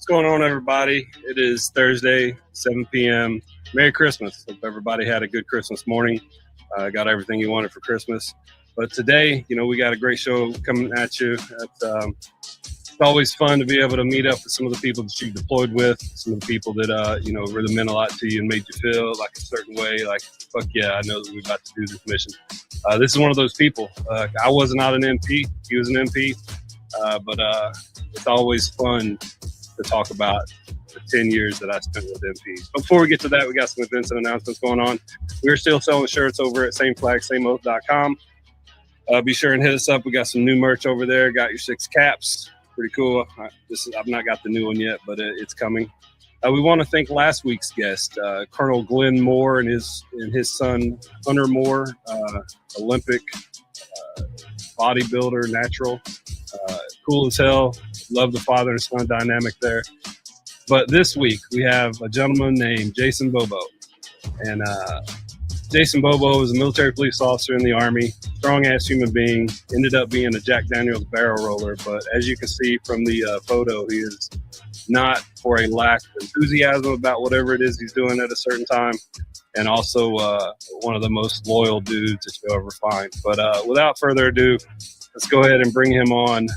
What's going on, everybody? It is Thursday, 7 p.m. Merry Christmas. Hope everybody had a good Christmas morning. Got everything you wanted for Christmas. But today, we got a great show coming at you. It's always fun to be able to meet up with some of the people that you deployed with, some of the people that, really meant a lot to you and made you feel like a certain way, like, fuck yeah, I know that we're about to do this mission. This is one of those people. I was not an MP. He was an MP. But it's always fun to talk about the 10 years that I spent with MPs. But before we get to that, we got some events and announcements going on. We're still selling shirts over at sameflagsameoath.com. Be sure and hit us up. We got some new merch over there. Got your 6 caps. Pretty cool. I've not got the new one yet, but it's coming. We want to thank last week's guest, Colonel Glenn Moore and his son, Hunter Moore, Olympic bodybuilder, natural. Cool as hell. Love the father and son dynamic there. But this week we have a gentleman named Jason Bobo. And Jason Bobo is a military police officer in the Army, strong-ass human being, ended up being a Jack Daniels barrel roller. But as you can see from the photo, he is not for a lack of enthusiasm about whatever it is he's doing at a certain time. And also one of the most loyal dudes that you'll ever find. But without further ado, let's go ahead and bring him on.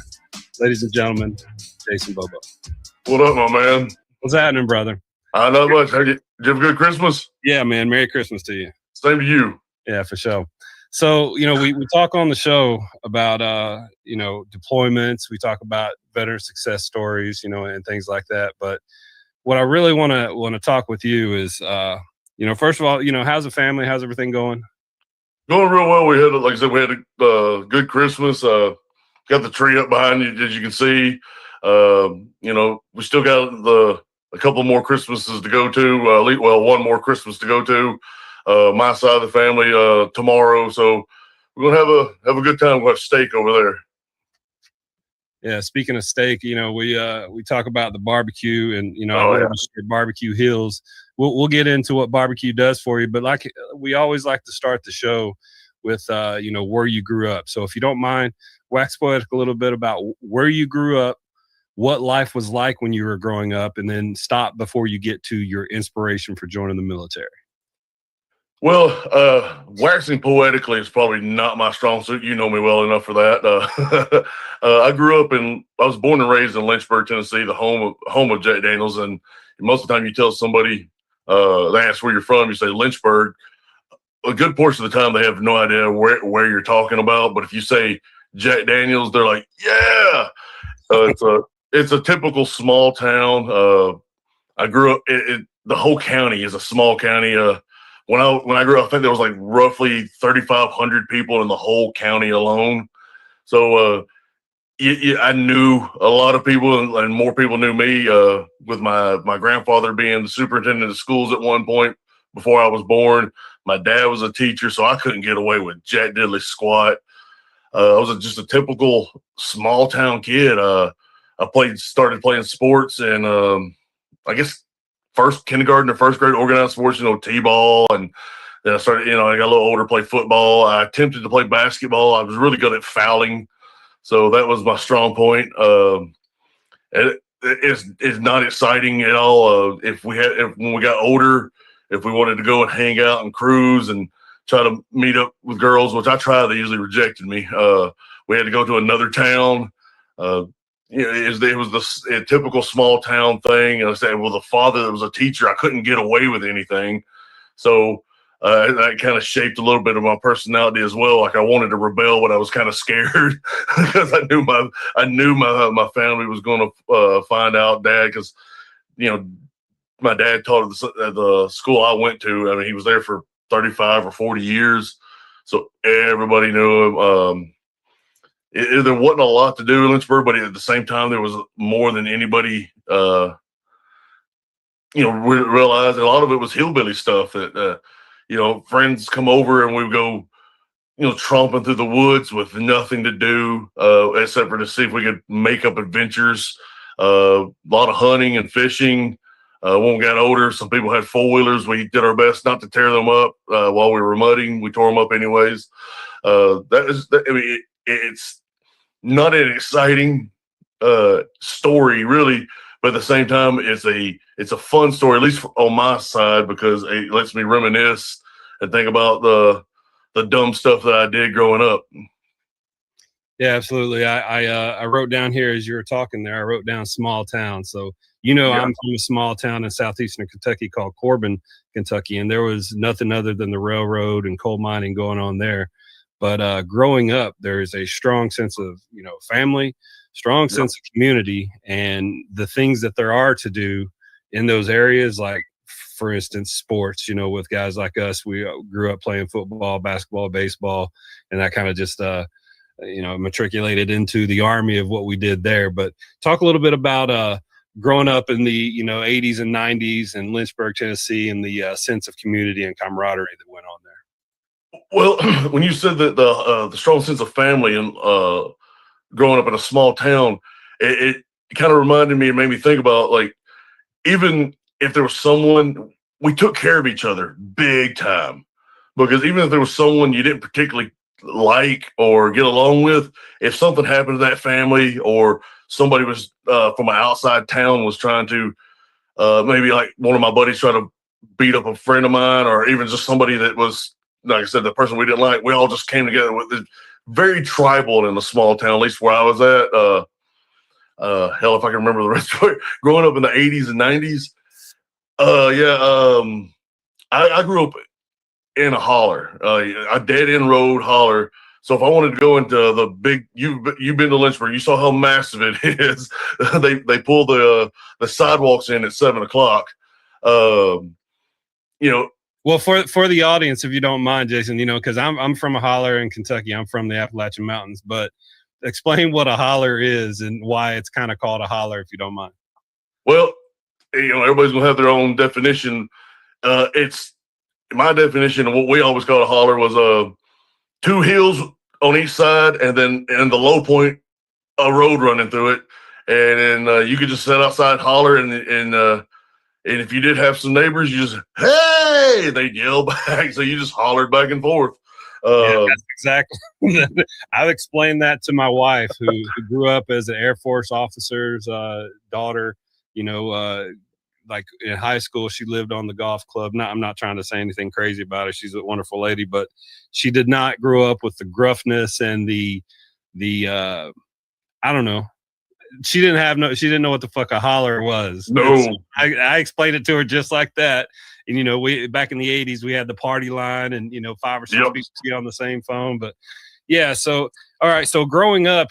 Ladies and gentlemen, Jason Bobo. What up, my man? What's happening, brother? Not much. Did you have a good Christmas? Yeah, man. Merry Christmas to you. Same to you. Yeah, for sure. So, we talk on the show about, deployments. We talk about veteran success stories, and things like that. But what I really want to talk with you is, first of all, how's the family? How's everything going? Going real well. We had a good Christmas. Got the tree up behind you, as you can see. We still got a couple more Christmases to go to. One more Christmas to go to. My side of the family tomorrow. So we're gonna have a good time. We'll have steak over there. Yeah, speaking of steak, we talk about the barbecue, and barbecue hills. We'll get into what barbecue does for you, but like we always like to start the show with where you grew up. So if you don't mind, wax poetic a little bit about where you grew up, what life was like when you were growing up, and then stop before you get to your inspiration for joining the military. Well, waxing poetically is probably not my strong suit. You know me well enough for that. I was born and raised in Lynchburg, Tennessee, the home of Jack Daniels. And most of the time you tell somebody, they ask where you're from, you say Lynchburg. A good portion of the time they have no idea where you're talking about. But if you say Jack Daniels, they're like, yeah. It's a typical small town. I grew up, the whole county is a small county. When I grew up, I think there was like roughly 3,500 people in the whole county alone. So I knew a lot of people, and more people knew me. With my grandfather being the superintendent of schools at one point before I was born. My dad was a teacher, so I couldn't get away with jack diddly squat. I was just a typical small town kid. I started playing sports, and I guess kindergarten or first grade organized sports, t-ball, and then I started, I got a little older, play football. I attempted to play basketball. I was really good at fouling, so that was my strong point. It's not exciting at all. When we got older, if we wanted to go and hang out and cruise and try to meet up with girls, which I tried, they usually rejected me. We had to go to another town. It was a typical small town thing. And I said, well, the father that was a teacher, I couldn't get away with anything. So that kind of shaped a little bit of my personality as well. Like I wanted to rebel, but I was kind of scared because I knew my family was going to find out, Dad, because, my dad taught at the school I went to. I mean, he was there for 35 or 40 years. So everybody knew him. There wasn't a lot to do in Lynchburg, but at the same time, there was more than anybody, realized. A lot of it was hillbilly stuff that, friends come over and we would go, tromping through the woods with nothing to do, except for to see if we could make up adventures. A lot of hunting and fishing. When we got older, some people had four-wheelers. We did our best not to tear them up while we were mudding. We tore them up anyways. It's not an exciting story, really, but at the same time, it's a fun story, at least on my side, because it lets me reminisce and think about the dumb stuff that I did growing up. Yeah, absolutely. I wrote down here as you were talking there. I wrote down small town. So Yeah. I'm from a small town in southeastern Kentucky called Corbin, Kentucky, and there was nothing other than the railroad and coal mining going on there. But growing up, there is a strong sense of family, strong sense of community, and the things that there are to do in those areas, like for instance, sports. With guys like us, we grew up playing football, basketball, baseball, and that kind of just matriculated into the army of what we did there. But talk a little bit about growing up in the 80s and 90s in Lynchburg, Tennessee, and the sense of community and camaraderie that went on there. Well, when you said that the strong sense of family and growing up in a small town, it kind of reminded me and made me think about, like, even if there was someone, we took care of each other big time, because even if there was someone you didn't particularly like or get along with, if something happened to that family, or somebody was from an outside town was trying to maybe, like, one of my buddies trying to beat up a friend of mine, or even just somebody that was, like I said, the person we didn't like, we all just came together with it. Very tribal in a small town, at least where I was at. Hell, if I can remember the rest of it, growing up in the 80s and 90s. I grew up in a holler, a dead end road holler. So if I wanted to go into the big, you've been to Lynchburg, you saw how massive it is. They pull the sidewalks in at 7:00. Well, for the audience, if you don't mind, Jason, because I'm from a holler in Kentucky. I'm from the Appalachian Mountains, but explain what a holler is and why it's kind of called a holler, if you don't mind. Well, everybody's gonna have their own definition. It's my definition of what we always call a holler was two hills on each side, and then in the low point, a road running through it, and then you could just sit outside and holler, and if you did have some neighbors, you just, hey, they'd yell back, so you just hollered back and forth. Yeah, that's exactly. I've explained that to my wife, who grew up as an Air Force officer's daughter. Like in high school, she lived on the golf club. I'm not trying to say anything crazy about her. She's a wonderful lady, but she did not grow up with the gruffness and the I don't know. She didn't know what the fuck a holler was. No. So I explained it to her just like that. And, we back in the 80s, we had the party line, and, 5 or 6 people get on the same phone. But yeah, so, all right. So growing up,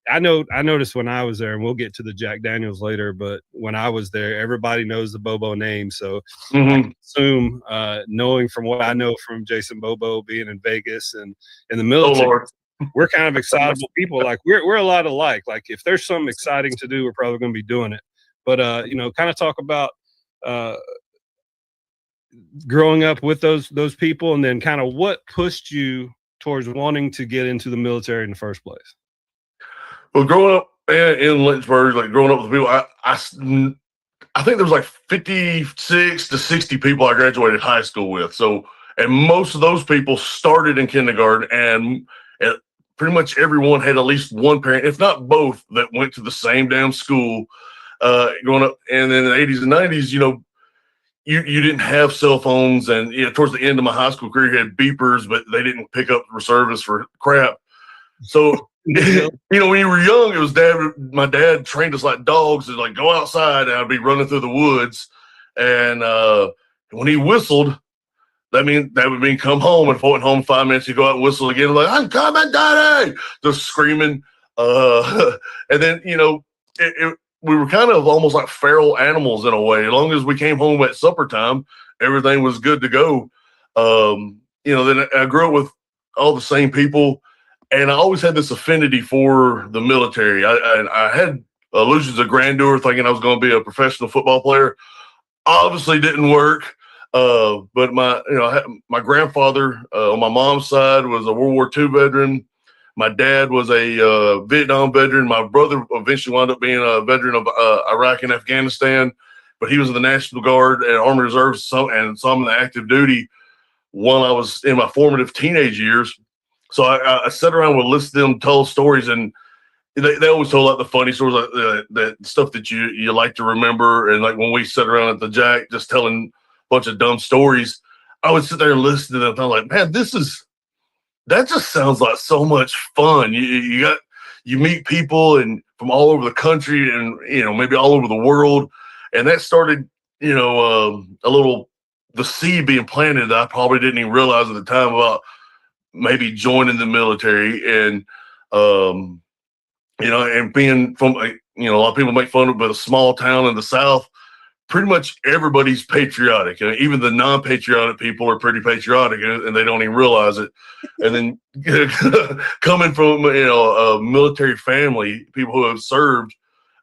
I noticed when I was there, and we'll get to the Jack Daniels later, but when I was there, everybody knows the Bobo name. So I can assume, knowing from what I know from Jason Bobo being in Vegas and in the military, we're kind of excitable people. Like we're a lot alike. Like if there's something exciting to do, we're probably going to be doing it. But kind of talk about growing up with those people, and then kind of what pushed you towards wanting to get into the military in the first place. Well, growing up in Lynchburg, like growing up with people, I think there was like 56 to 60 people I graduated high school with. So, and most of those people started in kindergarten, and pretty much everyone had at least one parent, if not both, that went to the same damn school growing up. And in the 80s and 90s, you didn't have cell phones, and towards the end of my high school career, you had beepers, but they didn't pick up service for crap. So, when you were young, it was my dad trained us like dogs to like go outside, and I'd be running through the woods. And when he whistled, that would mean come home. And if I went home 5 minutes, you go out and whistle again, like, I'm coming, Daddy, just screaming. And then, we were kind of almost like feral animals in a way. As long as we came home at supper time, everything was good to go. Then I grew up with all the same people, and I always had this affinity for the military. I had illusions of grandeur, thinking I was going to be a professional football player. Obviously didn't work. But my grandfather on my mom's side was a World War II veteran. My dad was a Vietnam veteran. My brother eventually wound up being a veteran of Iraq and Afghanistan, but he was in the National Guard and Army Reserves, and some in the active duty while I was in my formative teenage years. So I sat around and listened to them tell stories, and they always told like the funny stories, like that stuff that you like to remember. And like when we sat around at the Jack just telling a bunch of dumb stories, I would sit there and listen to them. And I'm like, man, that just sounds like so much fun. You meet people and from all over the country and maybe all over the world, and that started a little the seed being planted that I probably didn't even realize at the time about maybe joining the military. And and being from a lot of people make fun of, but a small town in the South, pretty much everybody's patriotic. Even the non-patriotic people are pretty patriotic, and they don't even realize it. And then coming from a military family, people who have served,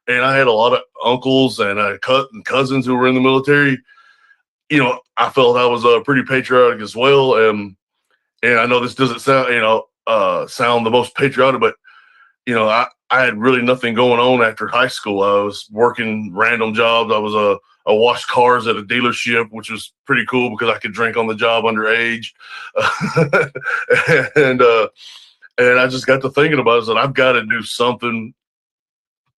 and I had a lot of uncles and cousins who were in the military. I felt I was pretty patriotic as well. And I know this doesn't sound the most patriotic, but I had really nothing going on after high school. I was working random jobs. I washed cars at a dealership, which was pretty cool because I could drink on the job underage. and I just got to thinking about it. That I've got to do something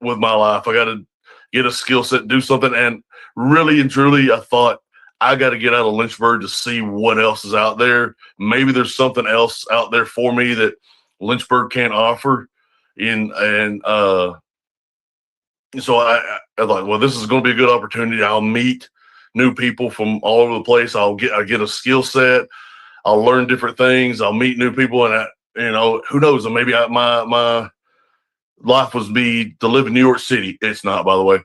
with my life. I got to get a skill set, do something. And really and truly, I thought I got to get out of Lynchburg to see what else is out there. Maybe there's something else out there for me that Lynchburg can't offer. So I thought, well, this is going to be a good opportunity. I'll meet new people from all over the place. I get a skill set. I'll learn different things. I'll meet new people, and who knows? Maybe my life was be to live in New York City. It's not, by the way.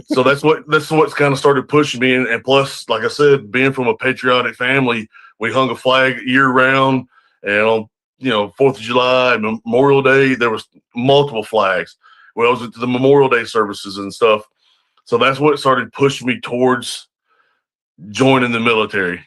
So that's what's kind of started pushing me. And plus, like I said, being from a patriotic family, we hung a flag year round, and on 4th of July and Memorial Day, there was multiple flags. I was at the Memorial Day services and stuff. So that's what started pushing me towards joining the military.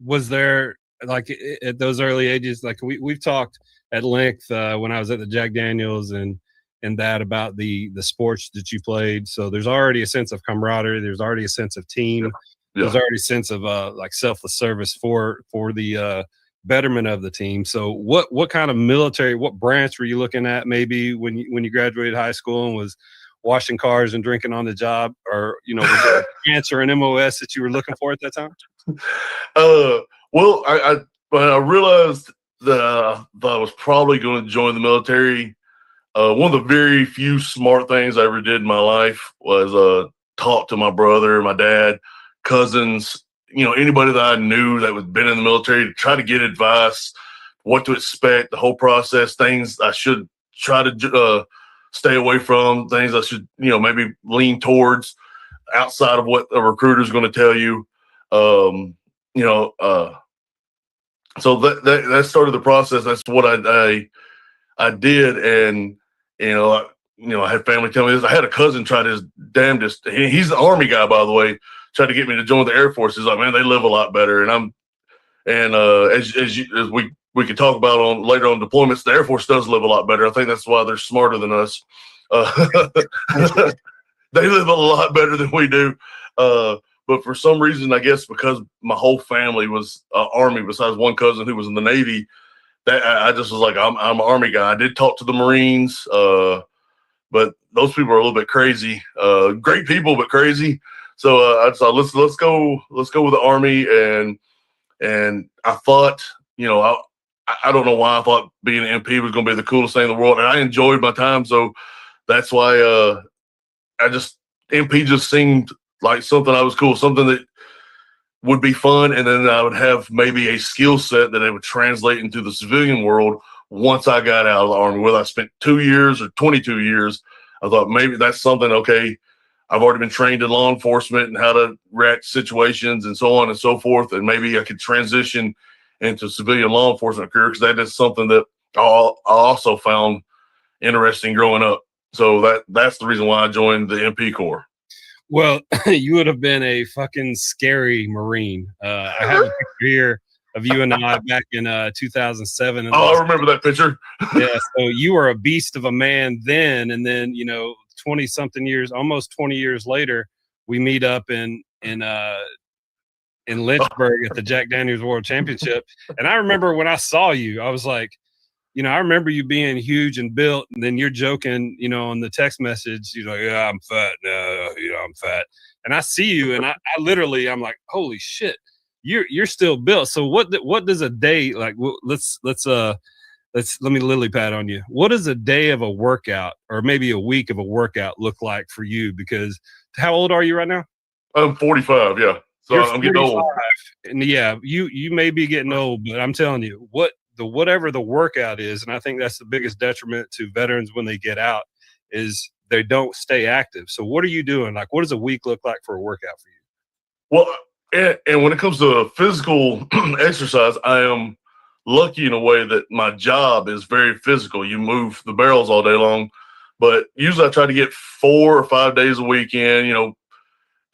Was there, like, at those early ages, like we've talked at length when I was at the Jack Daniels and that about the sports that you played. So there's already a sense of camaraderie. There's already a sense of team. Yeah. There's already a sense of like selfless service for the betterment of the team. So what kind of military, what branch were you looking at maybe when you graduated high school and was washing cars and drinking on the job, or was there a branch or an MOS that you were looking for at that time? Well, when I realized that I was probably going to join the military, one of the very few smart things I ever did in my life was talk to my brother, my dad, cousins, anybody that I knew that had been in the military, to try to get advice, what to expect, the whole process, things I should try to stay away from, things I should, maybe lean towards outside of what a recruiter is going to tell you. So that started the process. That's what I did. And, I had family tell me this. I had a cousin try his damnedest. He's the Army guy, by the way, tried to get me to join the Air Force. He's like, man, they live a lot better. And as we could talk about on later on deployments, the Air Force does live a lot better. I think that's why they're smarter than us. They live a lot better than we do. But for some reason, I guess because my whole family was Army, besides one cousin who was in the Navy, that I just was like, I'm an Army guy. I did talk to the Marines, but those people are a little bit crazy. Great people, but crazy. So I thought let's go with the Army, and I thought, I don't know why I thought being an MP was going to be the coolest thing in the world, and I enjoyed my time. So that's why MP just seemed like something I was cool, something that would be fun, and then I would have maybe a skill set that it would translate into the civilian world once I got out of the Army. Whether I spent 2 years or 22 years, I thought maybe that's something, okay, I've already been trained in law enforcement and how to react to situations and so on and so forth, and maybe I could transition into civilian law enforcement career, because that is something that I also found interesting growing up. So that's the reason why I joined the MP Corps. Well, you would have been a fucking scary Marine. I have a picture here of you and I back in 2007. Oh, I remember that picture. Yeah, so you were a beast of a man then, and then 20-something years, almost 20 years later, we meet up in Lynchburg at the Jack Daniels World Championship. And I remember when I saw you, I was like, I remember you being huge and built, and then you're joking, on the text message, like, yeah, I'm fat. No, I'm fat. And I see you, and I literally, I'm like, holy shit, you're still built. So what does a day like? Let me lily pad on you. What does a day of a workout, or maybe a week of a workout, look like for you? Because how old are you right now? I'm 45. Yeah, so You're I'm getting 45, old. and yeah, you may be getting old, but I'm telling you, whatever the workout is, and I think that's the biggest detriment to veterans when they get out, is they don't stay active. So what are you doing? Like, what does a week look like for a workout for you? Well, and when it comes to physical exercise, I am lucky in a way that my job is very physical. You move the barrels all day long, but usually I try to get 4 or 5 days a week in.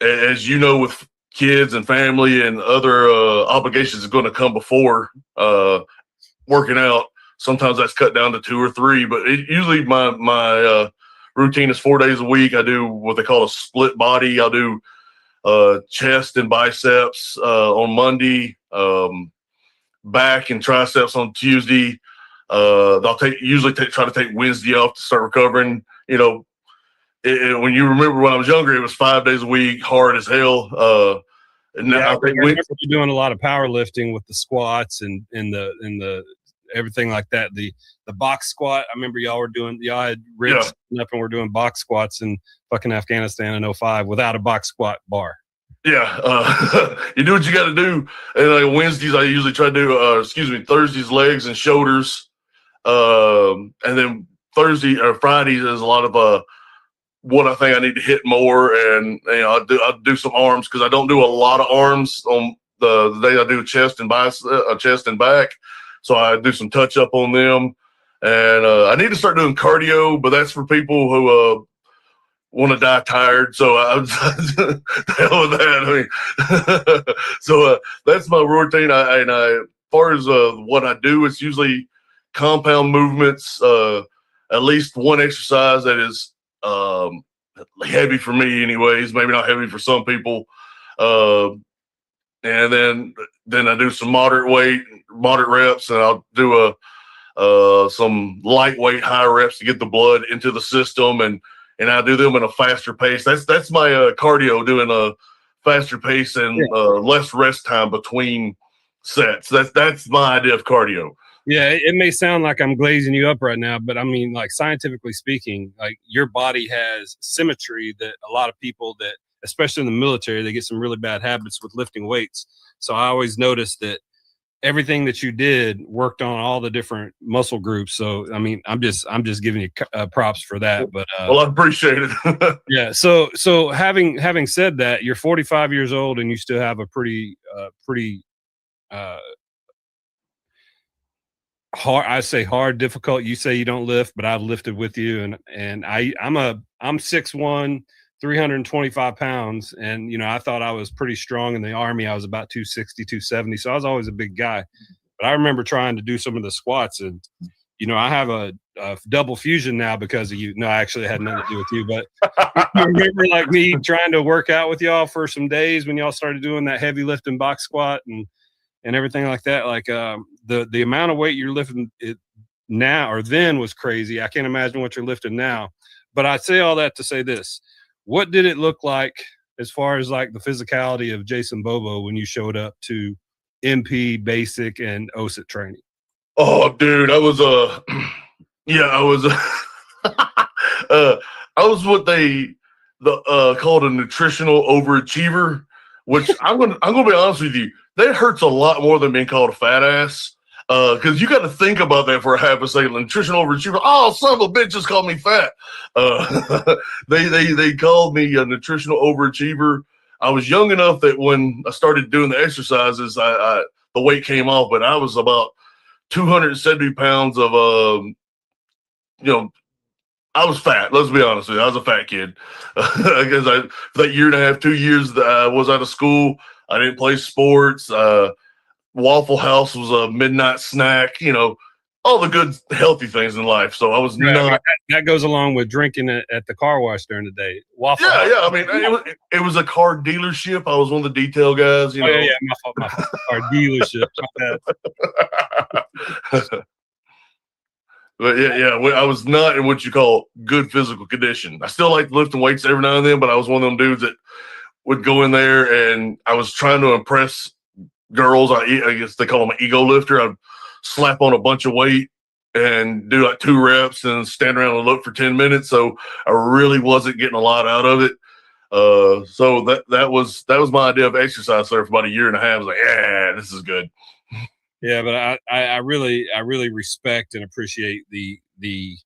As you know, with kids and family and other obligations is going to come before working out. Sometimes that's cut down to 2 or 3, but usually my routine is 4 days a week. I do what they call a split body. I'll do chest and biceps on Monday, back and triceps on Tuesday. I'll try to take Wednesday off to start recovering. When you remember when I was younger, it was 5 days a week, hard as hell. And Yeah, I think I remember you doing a lot of powerlifting with the squats and the everything like that. The box squat. I remember y'all had rigs up and we're doing box squats in fucking Afghanistan in 05 without a box squat bar. Yeah, you do what you got to do. And like Wednesdays, I usually try to do, Thursdays, legs and shoulders. And then Thursday or Fridays is a lot of what I think I need to hit more. And I'll do some arms because I don't do a lot of arms on the day I do chest and back. So I do some touch up on them. And I need to start doing cardio, but that's for people who want to die tired. So I was the hell with that. I mean, so that's my routine. As far as what I do, it's usually compound movements. At least one exercise that is heavy for me, anyways. Maybe not heavy for some people. And then I do some moderate reps, and I'll do some lightweight high reps to get the blood into the system, and I do them in a faster pace. That's my cardio, doing a faster pace and less rest time between sets. That's my idea of cardio. Yeah, it may sound like I'm glazing you up right now, but I mean, like, scientifically speaking, like, your body has symmetry that a lot of people that, especially in the military, they get some really bad habits with lifting weights. So I always noticed that everything that you did worked on all the different muscle groups. So, I mean, I'm just giving you props for that. But well, I appreciate it. Yeah. So having said that, you're 45 years old and you still have a pretty hard. I say hard, difficult. You say you don't lift, but I've lifted with you, and I'm 6'1", 325 pounds, and I thought I was pretty strong in the Army. I was about 260, 270, so I was always a big guy. But I remember trying to do some of the squats, and I have a double fusion now because of you. No, actually, it had nothing to do with you, but I remember like me trying to work out with y'all for some days when y'all started doing that heavy lifting box squat and everything like that. Like the amount of weight you're lifting it now or then was crazy. I can't imagine what you're lifting now. But I say all that to say this: what did it look like as far as like the physicality of Jason Bobo when you showed up to MP basic and OSIT training? Oh, dude, I was I was I was what they called a nutritional overachiever, which I'm gonna be honest with you, that hurts a lot more than being called a fat ass. Because you got to think about that for a half a second. Nutritional overachiever. Oh, son of a bitch just called me fat. They called me a nutritional overachiever. I was young enough that when I started doing the exercises, the weight came off, but I was about 270 pounds of I was fat. Let's be honest with you. I was a fat kid. Because for that year and a half, 2 years that I was out of school, I didn't play sports. Waffle House was a midnight snack, all the good, healthy things in life. So I was not. That goes along with drinking at the car wash during the day. Waffle House. Yeah. I mean, it was a car dealership. I was one of the detail guys, Yeah, my fault. Car dealership. But I was not in what you call good physical condition. I still like lifting weights every now and then, but I was one of them dudes that would go in there and I was trying to impress girls. I guess they call them an ego lifter. I'd slap on a bunch of weight and do like 2 reps and stand around and look for 10 minutes. So I really wasn't getting a lot out of it. So that was my idea of exercise there for about a year and a half. I was like, yeah, this is good. Yeah, but I really respect and appreciate the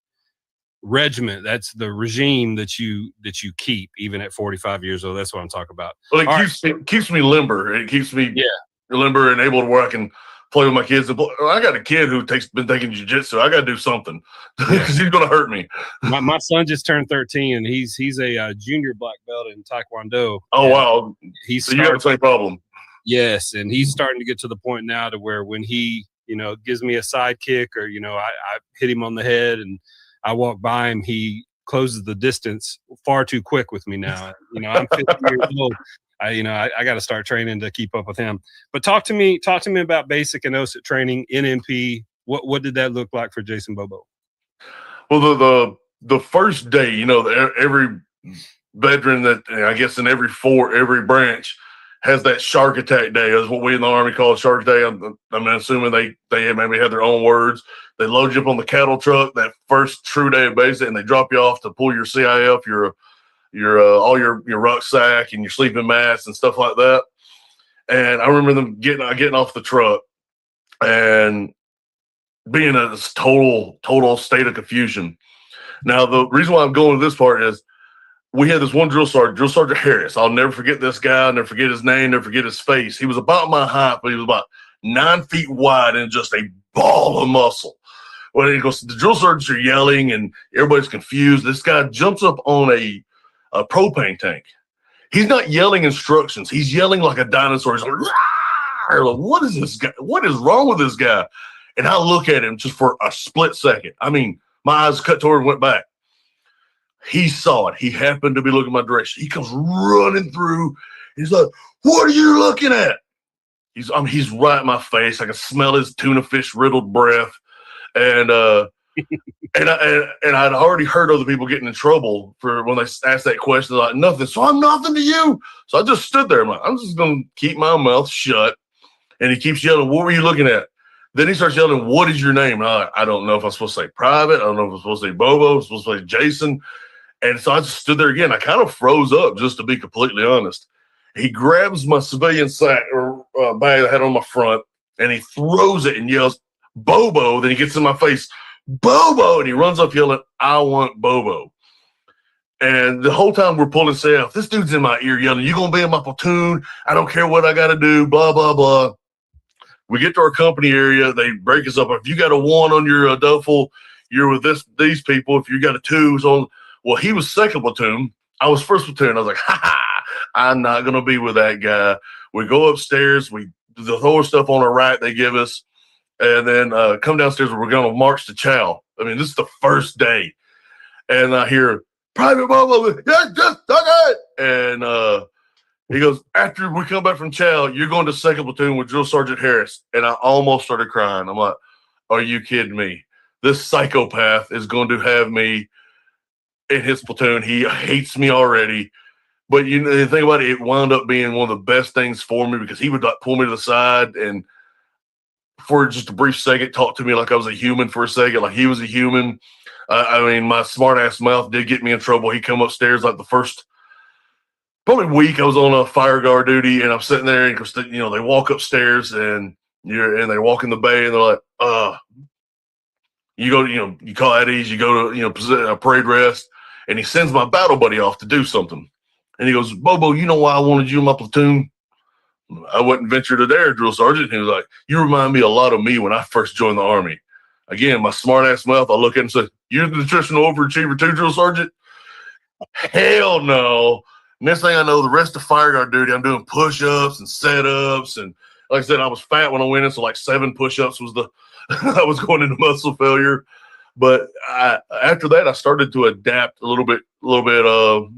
regiment. That's the regime that you keep even at 45 years old. That's what I'm talking about. Well, it keeps me limber. It keeps me limber and able to where I can play with my kids. I got a kid who been taking jiu-jitsu. I got to do something because he's going to hurt me. My son just turned 13 and he's a junior black belt in Taekwondo. Oh, wow. So you have the same problem. Yes, and he's starting to get to the point now to where when he, gives me a side kick or, I hit him on the head and I walk by him, he closes the distance far too quick with me now. I'm 50 years old. I got to start training to keep up with him. But talk to me about basic and OSIT training, NMP. What did that look like for Jason Bobo? Well, the first day, every veteran that I guess in every branch has that shark attack day. That's what we in the Army call shark day. I'm assuming they maybe have their own words. They load you up on the cattle truck that first true day of basic, and they drop you off to pull your CIF, your all your rucksack and your sleeping mats and stuff like that. And I remember them getting off the truck and being a total state of confusion. Now, the reason why I'm going to this part is we had this one drill sergeant Harris. I'll never forget this guy. I'll never forget his name, never forget his face. He was about my height, but he was about 9 feet wide and just a ball of muscle. When he goes, the drill sergeants are yelling and everybody's confused. This guy jumps up on a propane tank. He's not yelling instructions. He's yelling like a dinosaur. He's like, Rah! What is this guy? What is wrong with this guy? And I look at him just for a split second. I mean, my eyes cut toward and went back. He saw it. He happened to be looking my direction. He comes running through. He's like, "What are you looking at?" He's right in my face. I can smell his tuna fish riddled breath. And and I'd already heard other people getting in trouble for when they asked that question. Like, nothing. So I'm nothing to you. So I just stood there. I'm just going to keep my mouth shut. And he keeps yelling, "What were you looking at?" Then he starts yelling, "What is your name?" And I don't know if I'm supposed to say Private. I don't know if I'm supposed to say Bobo. I'm supposed to say Jason. And so I just stood there again. I kind of froze up, just to be completely honest. He grabs my civilian sack or bag I had on my front, and he throws it and yells, "Bobo." Then he gets in my face, "Bobo," and he runs up yelling, "I want Bobo." And the whole time we're pulling south, this dude's in my ear yelling, "You gonna be in my platoon? I don't care what I gotta do, blah, blah, blah." We get to our company area, they break us up. If you got a 1 on your duffel, you're with these people. If you got a 2, so well, he was second platoon. I was first platoon. I was like, ha, I'm not gonna be with that guy. We go upstairs, we throw our stuff on our rack they give us. And then come downstairs and we're going to march to chow. I mean, this is the first day. And I hear, "Private Bobo, yes, okay." And he goes, "After we come back from chow, you're going to second platoon with Drill Sergeant Harris." And I almost started crying. I'm like, are you kidding me? This psychopath is going to have me in his platoon. He hates me already. But the thing about it wound up being one of the best things for me because he would like pull me to the side and for just a brief second, talk to me like I was a human for a second, like he was a human. I mean, my smart ass mouth did get me in trouble. He come upstairs like the first probably week I was on a fire guard duty, and I'm sitting there, and they walk upstairs and they walk in the bay, and they're like, you go, you call at ease, you go to parade rest, and he sends my battle buddy off to do something, and he goes, "Bobo, you know why I wanted you in my platoon?" I wouldn't venture to dare, Drill Sergeant. He was like, "You remind me a lot of me when I first joined the Army." Again, my smart ass mouth, I look at him and say, "You're the nutritional overachiever too, Drill Sergeant?" Hell no. Next thing I know, the rest of fire guard duty, I'm doing push-ups and set-ups. And like I said, I was fat when I went in, so like 7 push-ups was I was going into muscle failure. But after that, I started to adapt a little bit, because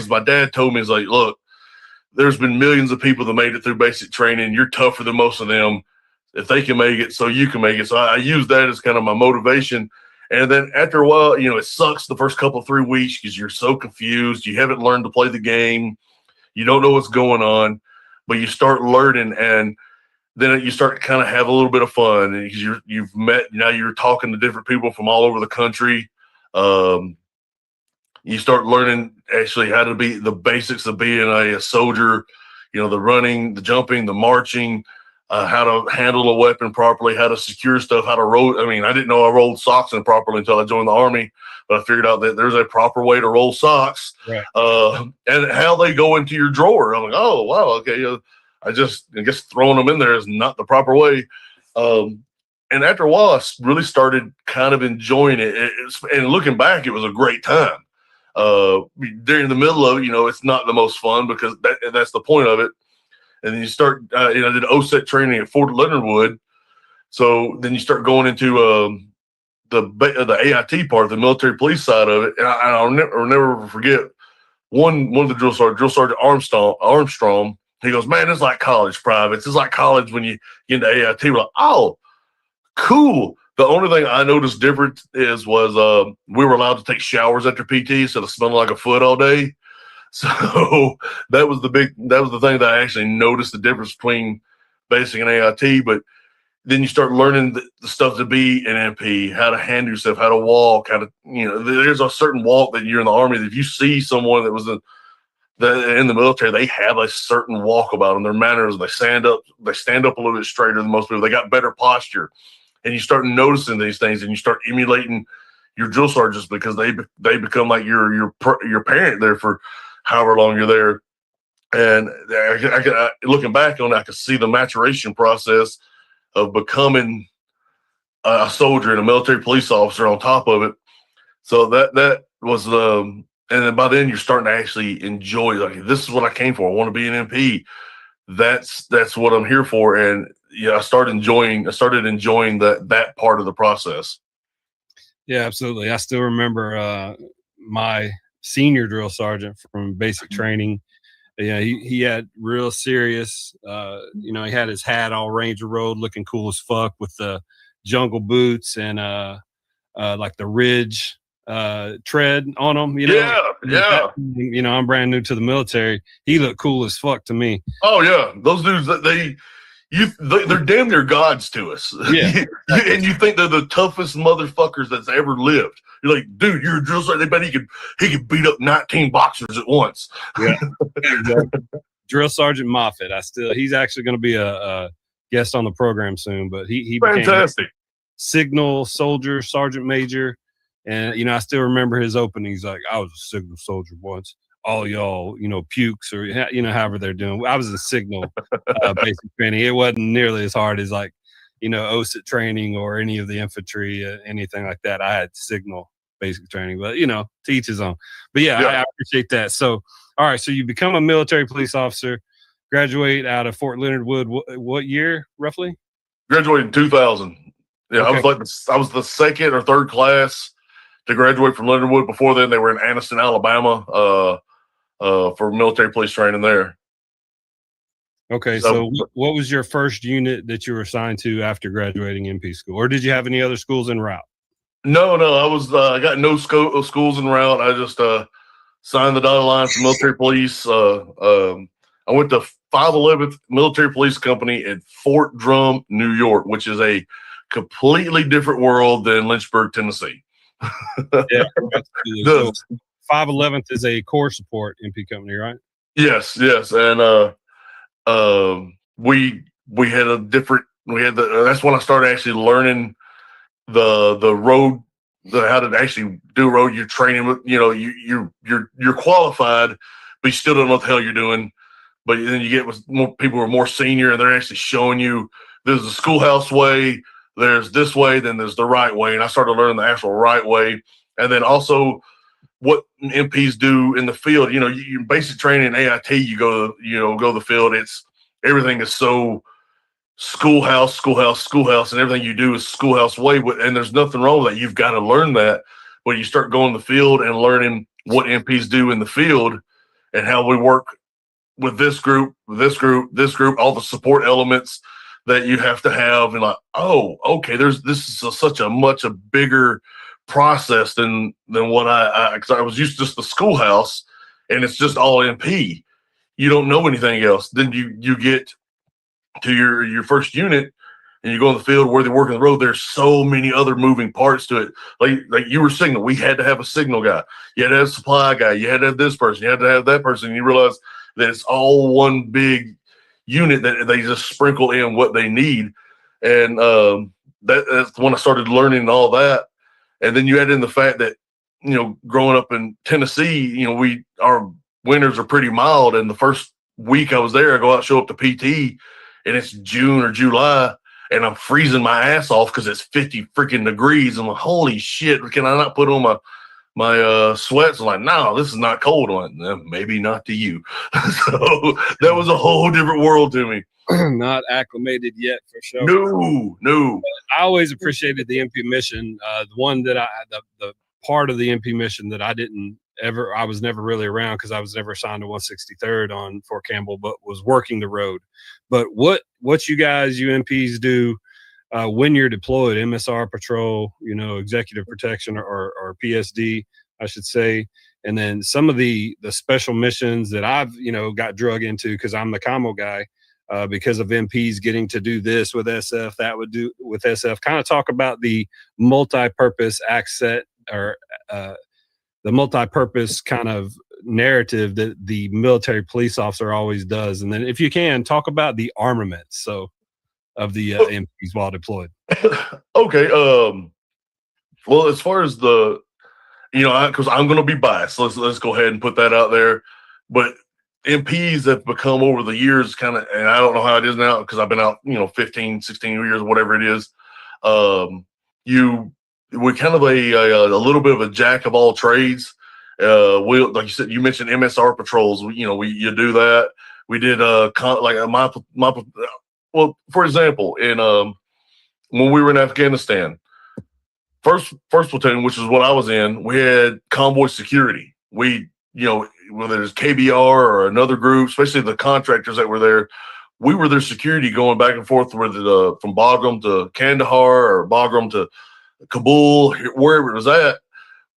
my dad told me, he's like, "Look, there's been millions of people that made it through basic training. You're tougher than most of them. if they can make it, so you can make it. So I use that as kind of my motivation. And then after a while, it sucks the first couple of 3 weeks because you're so confused. You haven't learned to play the game. You don't know what's going on, but you start learning, and then you start to kind of have a little bit of fun because you've met. Now you're talking to different people from all over the country. You start learning actually how to be the basics of being a soldier. The running, the jumping, the marching. How to handle a weapon properly, how to secure stuff, how to roll. I mean, I didn't know I rolled socks in properly until I joined the Army, but I figured out that there's a proper way to roll socks, right. And how they go into your drawer. I'm like, oh, wow, okay. I guess throwing them in there is not the proper way. And after a while, I really started kind of enjoying it. And looking back, it was a great time. During the middle of it, it's not the most fun because that's the point of it. And then you start, I did OSET training at Fort Leonard Wood. So then you start going into the AIT part, the military police side of it. And I'll never forget one of the Drill Sergeant Armstrong. He goes, man, it's like college privates. It's like college when you get into AIT. We're like, oh, cool. The only thing I noticed different was we were allowed to take showers after PT instead of smelling like a foot all day. So that was the thing that I actually noticed the difference between basic and AIT. But then you start learning the stuff to be an MP, how to handle yourself, how to walk, there's a certain walk that you're in the Army that if you see someone that was in the military, they have a certain walk about them, their manners, they stand up a little bit straighter than most people. They got better posture. And you start noticing these things and you start emulating your drill sergeants because they become like your parent there for however long you're there. And looking back on it, I could see the maturation process of becoming a soldier and a military police officer on top of it. So that was and then by then you're starting to actually enjoy, like, this is what I came for. I want to be an MP. That's what I'm here for. And yeah, I started enjoying that part of the process. Yeah, absolutely. I still remember my senior drill sergeant from basic training. Yeah, he had real serious. He had his hat all Ranger Road, looking cool as fuck with the jungle boots and like the ridge tread on him. Yeah. I'm brand new to the military. He looked cool as fuck to me. Oh yeah, those dudes they're damn near gods to us. Yeah, and you think they're the toughest motherfuckers that's ever lived. You're like, dude, you're a drill sergeant. I bet he could beat up 19 boxers at once. Yeah, exactly. Drill Sergeant Moffitt. He's actually going to be a guest on the program soon. But he fantastic became signal soldier, sergeant major, and I still remember his opening. He's like, I was a signal soldier once. All y'all, pukes or however they're doing. I was in signal basic training. It wasn't nearly as hard as like OSIT training or any of the infantry, anything like that. I had signal basic training, but to each his own. But yeah. I appreciate that. So, all right, so you become a military police officer, graduate out of Fort Leonard Wood. What year roughly? Graduated in 2000. Yeah, okay. I was the second or third class to graduate from Leonard Wood. Before then, they were in Anniston, Alabama. For military police training there. Okay, so what was your first unit that you were assigned to after graduating MP school, or did you have any other schools en route? No, I got no schools en route. I just signed the dotted line for military police. I went to 511th Military Police Company at Fort Drum, New York, which is a completely different world than Lynchburg, Tennessee. Yeah. So 511th is a core support MP company, right? Yes. And we had that's when I started actually learning the road, how to actually do road. You're training, you're qualified, but you still don't know what the hell you're doing. But then you get with more people who are more senior, and they're actually showing you there's the schoolhouse way, there's this way, then there's the right way. And I started learning the actual right way. And then also what MPs do in the field. You basic training in AIT, you go to the field. Everything is so schoolhouse, and everything you do is schoolhouse way. And there's nothing wrong with that. You've got to learn that. But you start going to the field and learning what MPs do in the field and how we work with this group, all the support elements. that you have to have, and like, oh, okay, this is such a much a bigger process than what because I was used to just the schoolhouse, and it's just all MP. You don't know anything else. Then you get to your first unit, and you go in the field where they work on the road. There's so many other moving parts to it. Like you were signal, we had to have a signal guy. You had to have a supply guy. You had to have this person. You had to have that person. And you realize that it's all one big unit that they just sprinkle in what they need. And that's when I started learning all that. And then you add in the fact that, growing up in Tennessee, our winters are pretty mild. And the first week I was there, I go out, show up to PT, and it's June or July, and I'm freezing my ass off because it's 50 freaking degrees. I'm like, holy shit, can I not put on my sweats? I'm like, no, this is not cold. I'm like, maybe not to you. So that was a whole different world to me. Not acclimated yet, for sure. No. I always appreciated the MP mission. The one that the part of the MP mission that I was never really around because I was never assigned to 163rd on Fort Campbell, but was working the road. But what you MPs do when you're deployed, MSR patrol, executive protection or PSD, I should say. And then some of the special missions that I've, got drug into because I'm the commo guy, because of MPs getting to do this with SF, that would do with SF. Kind of talk about the multi-purpose access or the multi-purpose kind of narrative that the military police officer always does. And then if you can, talk about the armaments of the MPs while deployed. Okay. Well, as far as because I'm going to be biased, let's go ahead and put that out there. But MPs have become over the years kind of, and I don't know how it is now because I've been out, 15, 16 years, whatever it is. We're kind of a little bit of a jack of all trades. Like you said, you mentioned MSR patrols. You do that. We did for example, when we were in Afghanistan, first platoon, which is what I was in, we had convoy security. We, whether it's KBR or another group, especially the contractors that were there, we were their security going back and forth from Bagram to Kandahar or Bagram to Kabul, wherever it was at.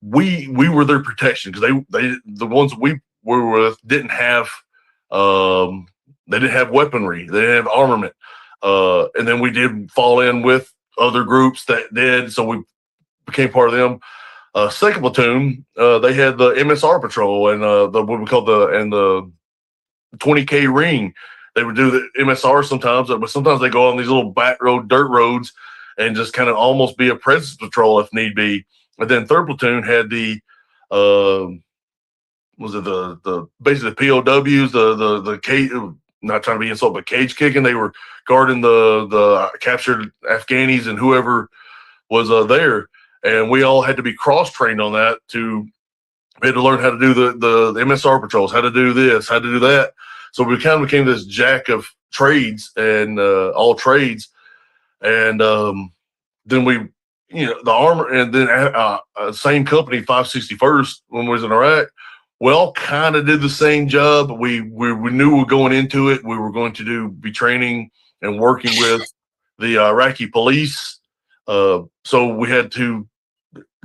We were their protection because the ones we were with didn't have weaponry, they didn't have armament, and then we did fall in with other groups that did, so we became part of them. Second platoon, they had the MSR patrol and what we call the 20K ring. They would do the MSR sometimes, but sometimes they go on these little back road, dirt roads, and just kind of almost be a presence patrol if need be. And then third platoon had the basically the POWs, the cage, not trying to be insulting, but cage kicking. They were guarding the captured Afghanis and whoever was there. And we all had to be cross-trained on that. We had to learn how to do the MSR patrols, how to do this, how to do that. So we kind of became this jack of trades and all trades. And then we, the armor, and then same company, 561st, when we was in Iraq, we all kind of did the same job. We knew we were going into it. We were going to be training and working with the Iraqi police. So we had to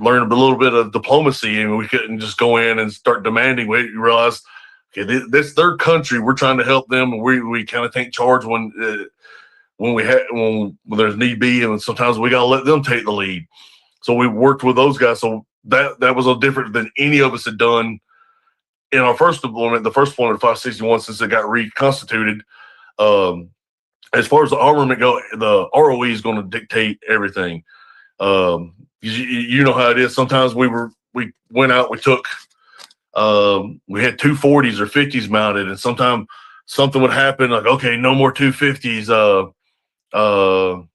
learn a little bit of diplomacy, and we couldn't just go in and start demanding. We realized, okay, this their country. We're trying to help them, and we kind of take charge when there's need be, and sometimes we got to let them take the lead. So we worked with those guys. So that was a different than any of us had done in our first deployment, the first deployment of 561 since it got reconstituted. As far as the armament go, the ROE is going to dictate everything. You know how it is. Sometimes we went out, we took, we had 240s or 50s mounted, and sometimes something would happen like, okay, no more 250s, no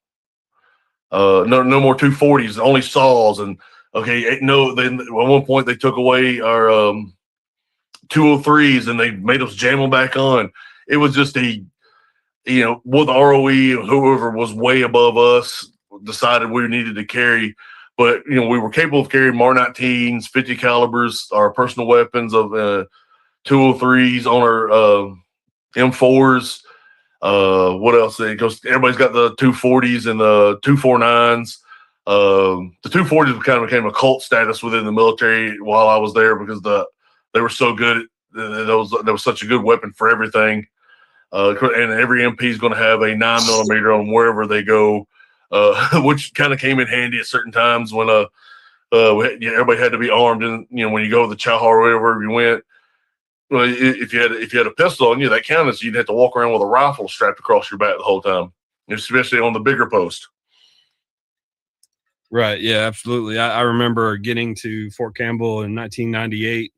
more 240s, only saws. And okay, no, then at one point they took away our 203s and they made us jam them back on. It was just with the ROE, whoever was way above us decided we needed to carry. But, we were capable of carrying MAR-19s, 50 calibers, our personal weapons of 203s on our M4s. What else? It goes. Everybody's got the 240s and the 249s. The 240s kind of became a cult status within the military while I was there because they were so good. That was such a good weapon for everything. And every MP is going to have a 9mm on wherever they go, which kind of came in handy at certain times when everybody had to be armed. And when you go to the chow hall or wherever you went, well, if you had a pistol on you, that counted. So you'd have to walk around with a rifle strapped across your back the whole time, especially on the bigger post. Right. Yeah, absolutely. I remember getting to Fort Campbell in 1998,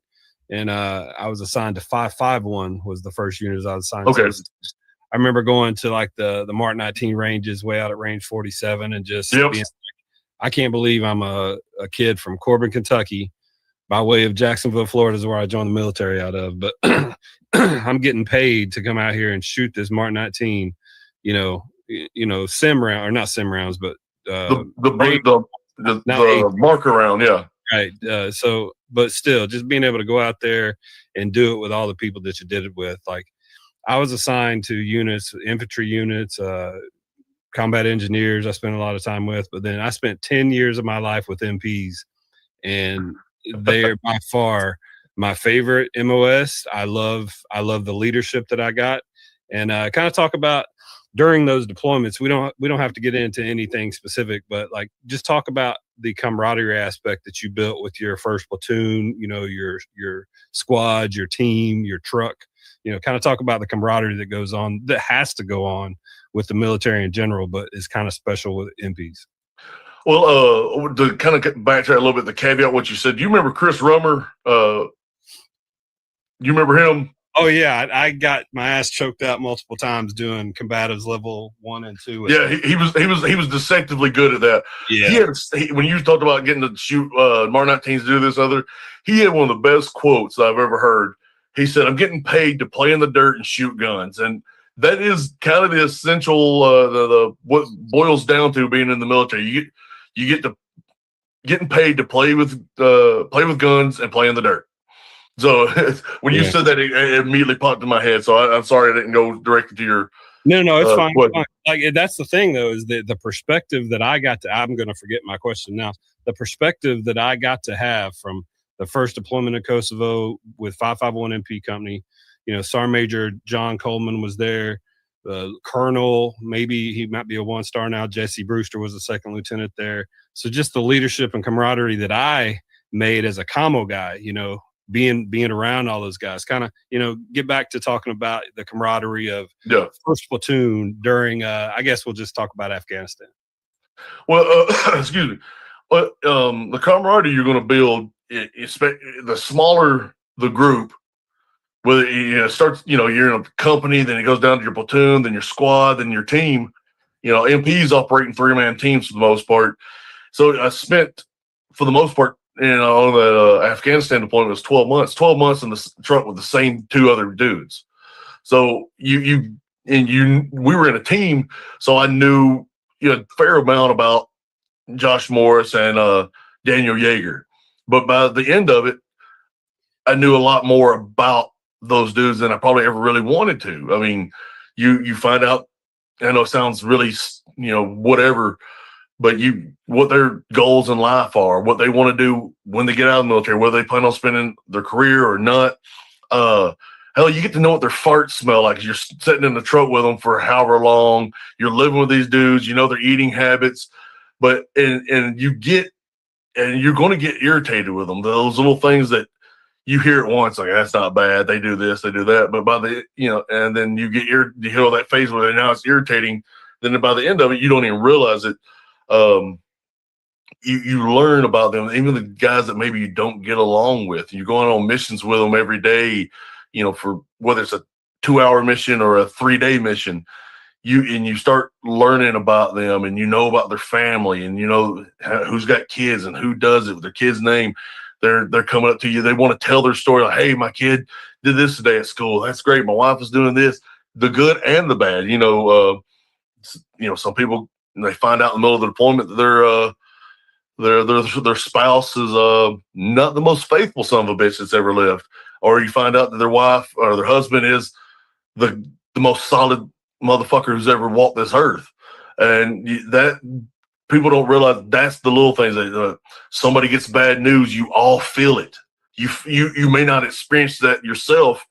and I was assigned to 551 was the first unit I was assigned Okay. to. I remember going to like the Mark 19 ranges way out at range 47 and just being like, I can't believe I'm a kid from Corbin, Kentucky, by way of Jacksonville, Florida is where I joined the military out of. But I'm getting paid to come out here and shoot this Mark 19, sim round, or not sim rounds, but the marker round, yeah. Right. But still, just being able to go out there and do it with all the people that you did it with. Like, I was assigned to units, infantry units, combat engineers I spent a lot of time with, but then I spent 10 years of my life with MPs, and they're by far my favorite MOS. I love the leadership that I got, and kind of talk about during those deployments. We don't have to get into anything specific, but like just talk about the camaraderie aspect that you built with your first platoon, your squad, your team, your truck. Kind of talk about the camaraderie that goes on, that has to go on with the military in general, but is kind of special with MPs. Well, to kind of backtrack a little bit, the caveat what you said. Do you remember Chris Rummer? You remember him? Oh yeah, I got my ass choked out multiple times doing combatives level 1 and 2. Yeah, he was deceptively good at that. Yeah. When you talked about getting to shoot Mark 19s to do this other, he had one of the best quotes I've ever heard. He said, "I'm getting paid to play in the dirt and shoot guns," and that is kind of the essential, the what boils down to being in the military. You get to getting paid to play with guns and play in the dirt. So when you said that, it immediately popped in my head. So I'm sorry I didn't go directly to your. No, it's fine. It's fine. Like, that's the thing, though, is that the perspective that I got to. I'm going to forget my question now. The perspective that I got to have from the first deployment in Kosovo with 551 MP Company, Sergeant Major John Coleman was there. Colonel, maybe he might be a 1-star now. Jesse Brewster was a second lieutenant there. So just the leadership and camaraderie that I made as a commo guy, being around all those guys, kind of, get back to talking about the camaraderie of first platoon during, I guess we'll just talk about Afghanistan. Well, excuse me. But the camaraderie you're going to build, the smaller the group, whether it starts, you're in a company, then it goes down to your platoon, then your squad, then your team. MPs operating 3-man teams for the most part. So I spent, for the most part, on the Afghanistan deployment was 12 months. 12 months in the truck with the same 2 other dudes. So we were in a team, so I knew a fair amount about Josh Morris and Daniel Yeager. But by the end of it, I knew a lot more about those dudes than I probably ever really wanted to. I mean, you find out, I know it sounds really, whatever, but what their goals in life are, what they want to do when they get out of the military, whether they plan on spending their career or not. Hell, you get to know what their farts smell like. You're sitting in the truck with them for however long. You're living with these dudes. Their eating habits, but and you're going to get irritated with them. Those little things that you hear it once, like, that's not bad. They do this, they do that. But by the, and then you hear that phase where now it's irritating. Then by the end of it, you don't even realize it. You learn about them, even the guys that maybe you don't get along with. You're going on missions with them every day, for whether it's a 2-hour mission or a 3-day mission. You start learning about them, and about their family, and who's got kids and who does it with their kid's name. They're coming up to you. They want to tell their story. Like, hey, my kid did this today at school. That's great. My wife is doing this. The good and the bad. Some people, they find out in the middle of the deployment that their spouse is not the most faithful son of a bitch that's ever lived, or you find out that their wife or their husband is the most solid motherfucker who's ever walked this earth. And that people don't realize that's the little things that somebody gets bad news, you all feel it. You may not experience that yourself,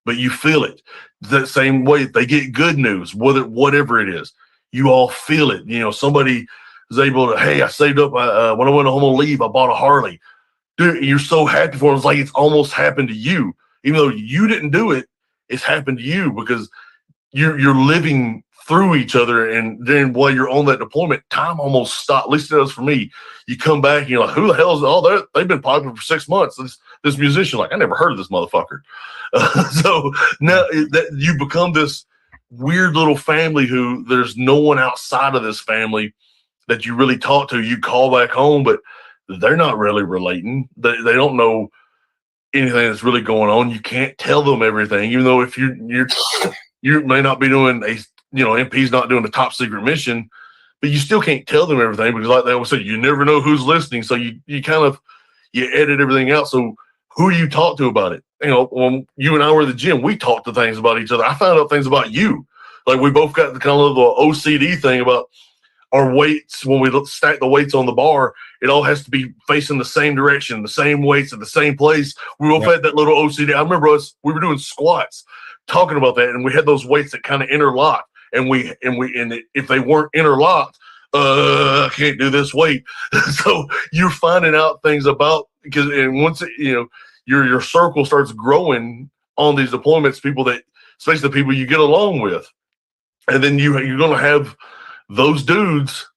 but you feel it. The same way they get good news, whatever it is, you all feel it. Somebody is able to, hey, I saved up when I went home on leave, I bought a Harley. Dude, you're so happy for them. It's like it's almost happened to you. Even though you didn't do it, it's happened to you because you're living through each other. And then while you're on that deployment, time almost stopped. At least it does for me. You come back and you're like, who the hell is they've been popular for 6 months. This musician, like, I never heard of this motherfucker. So now that you become this weird little family who there's no one outside of this family that you really talk to. You call back home, but they're not really relating. They don't know anything that's really going on. You can't tell them everything, even though if you may not be doing MP's not doing a top secret mission, but you still can't tell them everything because, like they always say, you never know who's listening. So you edit everything out. So who do you talk to about it? When you and I were at the gym, we talked to things about each other. I found out things about you. Like we both got the kind of little OCD thing about our weights. When we stack the weights on the bar, it all has to be facing the same direction, the same weights at the same place. We both had that little OCD. I remember we were doing squats, talking about that, and we had those weights that kind of interlock. And if they weren't interlocked, I can't do this weight. So you're finding out things about once your circle starts growing on these deployments, especially the people you get along with, and then you're going to have those dudes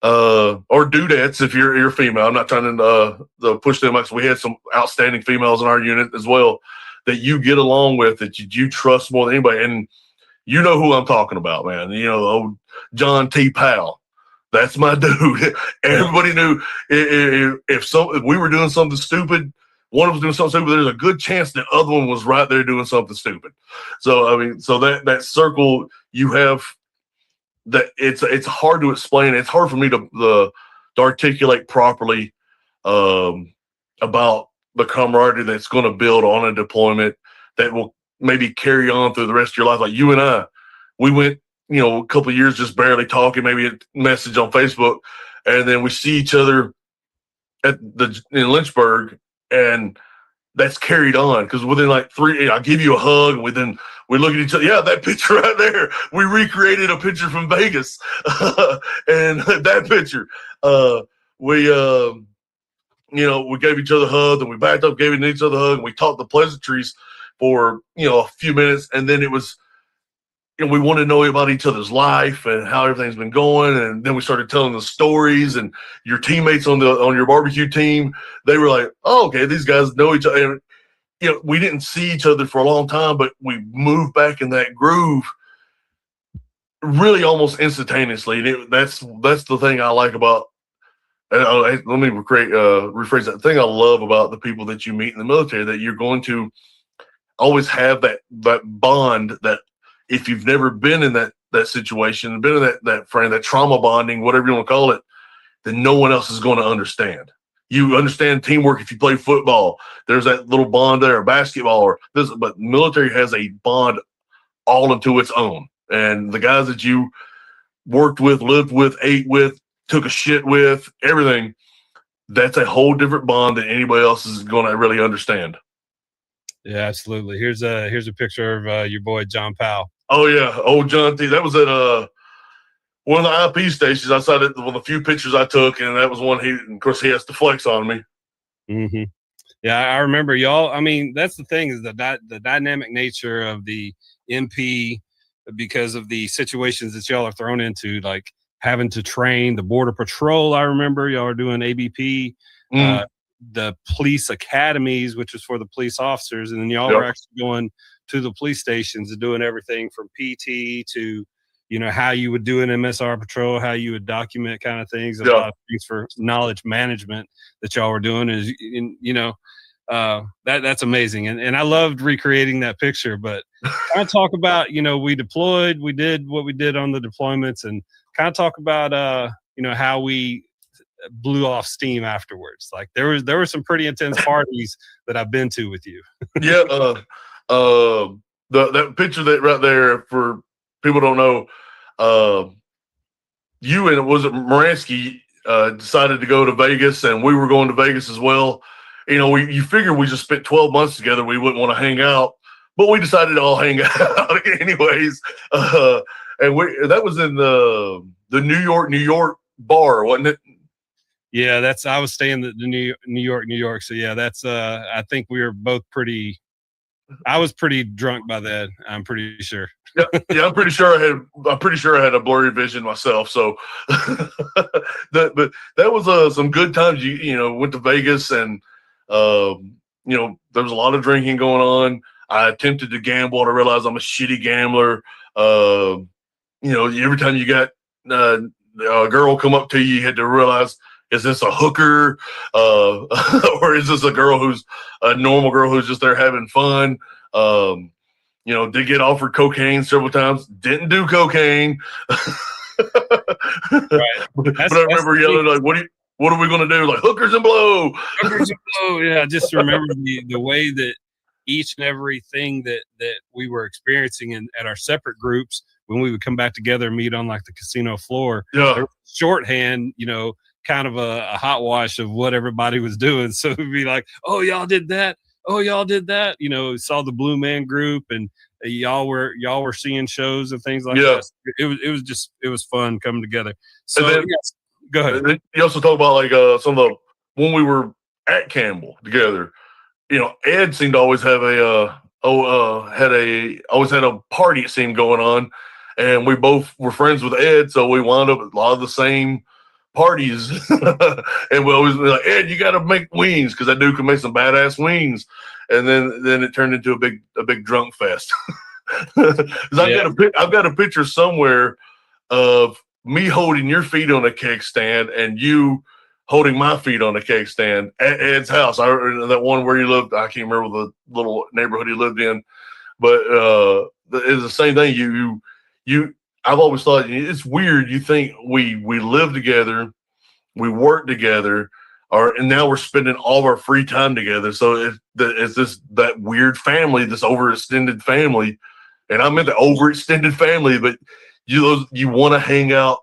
or dudettes if you're female. I'm not trying to push them because we had some outstanding females in our unit as well that you get along with, that you trust more than anybody. And you know who I'm talking about, man. Old John T. Powell. That's my dude. Everybody knew if we were doing something stupid, one of us doing something stupid, there's a good chance the other one was right there doing something stupid. So that circle you have, that it's hard to explain. It's hard for me to articulate properly about the camaraderie that's going to build on a deployment that will maybe carry on through the rest of your life. Like you and I, we went, a couple of years just barely talking, maybe a message on Facebook, and then we see each other in Lynchburg, and that's carried on because within like 3, I give you a hug, and we look at each other. Yeah, that picture right there. We recreated a picture from Vegas, and that picture, we gave each other a hug, and we backed up, gave each other a hug, and we talked the pleasantries for a few minutes, and then it was. We wanted to know about each other's life and how everything's been going, and then we started telling the stories. And your teammates on your barbecue team, they were like, "Oh, okay, these guys know each other." And, we didn't see each other for a long time, but we moved back in that groove, really almost instantaneously. And that's the thing I like about. Let me rephrase that. The thing I love about the people that you meet in the military, that you're going to always have that bond that. If you've never been in that situation, been in that frame, that trauma bonding, whatever you want to call it, then no one else is going to understand. You understand teamwork if you play football. There's that little bond there, basketball, but military has a bond all into its own. And the guys that you worked with, lived with, ate with, took a shit with, everything, that's a whole different bond that anybody else is going to really understand. Yeah, absolutely. Here's a picture of your boy John Powell. Oh yeah, old John T. That was at one of the IP stations. I saw it, one of the few pictures I took, and that was one of course, he has to flex on me. Mm-hmm. Yeah, I remember y'all. I mean, that's the thing, is the dynamic nature of the MP, because of the situations that y'all are thrown into, like having to train the Border Patrol. I remember y'all are doing ABP. The police academies, which was for the police officers, and then y'all were actually going to the police stations and doing everything from PT to, how you would do an MSR patrol, how you would document kind of things. A lot of things for knowledge management that y'all were doing that's amazing. And I loved recreating that picture, but kind of talk about, we deployed, we did what we did on the deployments, and kind of talk about, how we blew off steam afterwards. Like there were some pretty intense parties that I've been to with you. Yeah. That picture that right there, for people don't know, you and was it Moransky decided to go to Vegas, and we were going to Vegas as well. You know, you figure we just spent 12 months together, we wouldn't want to hang out, but we decided to all hang out anyways. And that was in the New York bar, wasn't it? Yeah, I was staying at the New York. So yeah, that's I think we were both I was pretty drunk by then, I'm pretty sure. Yeah, I'm pretty sure I had a blurry vision myself. So, but that was some good times. You know, went to Vegas, and you know, there was a lot of drinking going on. I attempted to gamble, and I realized I'm a shitty gambler. You know, every time you got a girl come up to you, you had to realize, is this a hooker, or is this a normal girl who's just there having fun? You know, did get offered cocaine several times. Didn't do cocaine. Right. But I remember yelling like, "What are we going to do? Like hookers and blow." Hookers and blow. Yeah, I just remember the way that each and everything that we were experiencing at our separate groups when we would come back together and meet on like the casino floor. Yeah. Shorthand, you know, kind of a hot wash of what everybody was doing. So it'd be like, oh, y'all did that. Oh, y'all did that. You know, saw the Blue Man Group, and y'all were seeing shows and things like that. It was fun coming together. So then, yes, go ahead. You also talk about like some of the when we were at Campbell together. You know, Ed seemed to always have always had a party scene going on, and we both were friends with Ed, so we wound up at a lot of the same parties. And we always be like, Ed, you got to make wings, because that dude can make some badass wings. And then it turned into a big drunk fest. I've got a picture somewhere of me holding your feet on a keg stand and you holding my feet on a keg stand at Ed's house. That one where you lived, I can't remember the little neighborhood he lived in, but it's the same thing. I've always thought it's weird. You think we live together, we work together, and now we're spending all of our free time together. So it's that weird family, this overextended family, and I'm in the overextended family. But you want to hang out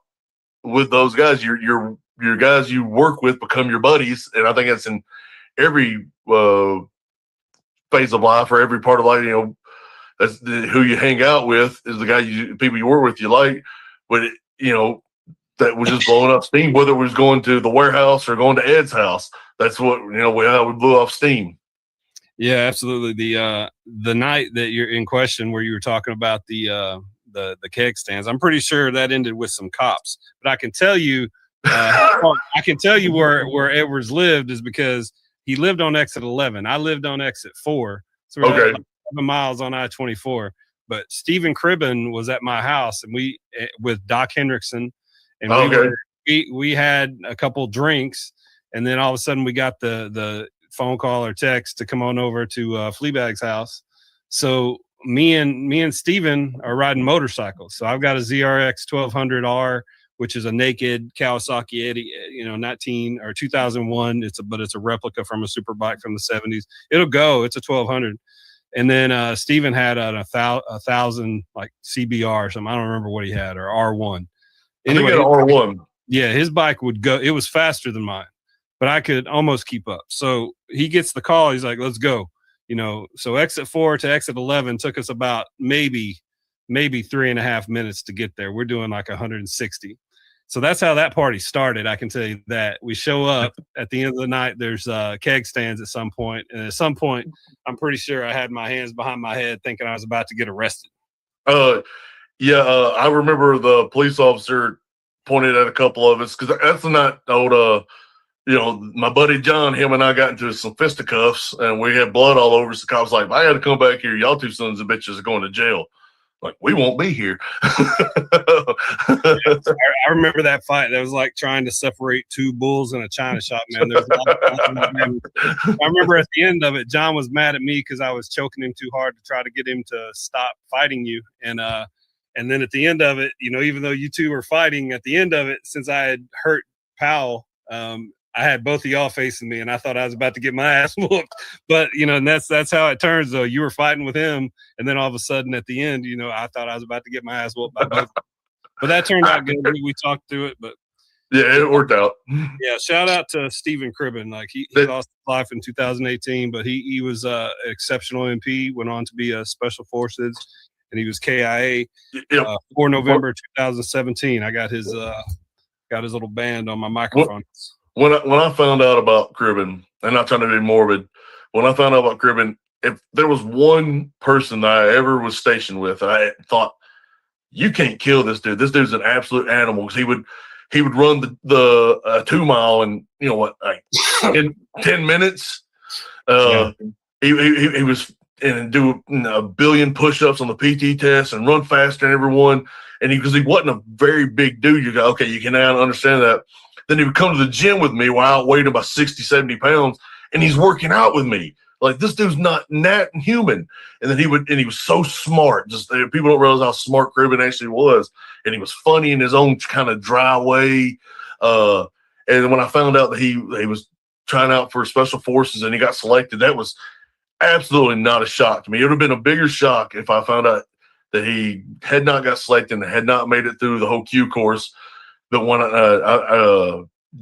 with those guys. Your guys you work with become your buddies, and I think that's in every phase of life or every part of life. You know, that's who you hang out with is the people you work with you like. But that was just blowing up steam, whether it was going to the warehouse or going to Ed's house. That's what how we blew off steam. Yeah, absolutely. The night that you're in question, where you were talking about the keg stands, I'm pretty sure that ended with some cops. But I can tell you, where Edwards lived is because he lived on exit 11. I lived on exit 4. So we're okay. like 7 miles on I-24. But Stephen Cribben was at my house, and we with Doc Hendrickson, and we had a couple drinks, and then all of a sudden we got the phone call or text to come on over to Fleabag's house. So me and Steven are riding motorcycles. So I've got a ZRX 1200R, which is a naked Kawasaki 80, 19 or 2001. It's a replica from a super bike from the 70s. It'll go. It's a 1200. And then Steven had a 1000 like CBR or something. I don't remember what he had, or R1. Anyway, I think R1. Yeah, his bike would go. It was faster than mine, but I could almost keep up. So he gets the call. He's like, let's go. So exit 4 to exit 11 took us about maybe 3.5 minutes to get there. We're doing like 160. So that's how that party started. I can tell you that. We show up at the end of the night. There's keg stands at some point. And at some point, I'm pretty sure I had my hands behind my head thinking I was about to get arrested. I remember the police officer pointed at a couple of us, because that's not old, my buddy John, him and I got into some fisticuffs and we had blood all over us. The cops like, I got to come back here. Y'all two sons of bitches are going to jail. Like, we won't be here. I remember that fight. That was like trying to separate two bulls in a china shop, man. I remember at the end of it, John was mad at me because I was choking him too hard to try to get him to stop fighting you. And then at the end of it, even though you two were fighting, at the end of it, since I had hurt Powell, I had both of y'all facing me, and I thought I was about to get my ass whooped. But and that's how it turns. Though you were fighting with him, and then all of a sudden at the end, I thought I was about to get my ass whooped by both. But that turned out good. We talked through it, but yeah, it worked out. Yeah, shout out to Stephen Cribben. Like he lost his life in 2018, but he was an exceptional MP. Went on to be a Special Forces, and he was KIA for November 2017. I got his little band on my microphone. When I found out about Cribben, and not trying to be morbid, when I found out about Cribben, if there was one person that I ever was stationed with, I thought, you can't kill this dude. This dude's an absolute animal. Because he would run the 2 mile in, like 10 minutes. He was and do a billion push-ups on the PT test and run faster than everyone. And because he wasn't a very big dude, you go, okay, you can now understand that. Then he would come to the gym with me while I outweighed him by 60, 70 pounds, and he's working out with me. Like, this dude's not human. And then he was so smart. Just people don't realize how smart Cribben actually was. And he was funny in his own kind of dry way. And when I found out that he was trying out for Special Forces and he got selected, that was absolutely not a shock to me. It would have been a bigger shock if I found out that he had not got selected and had not made it through the whole Q course. But when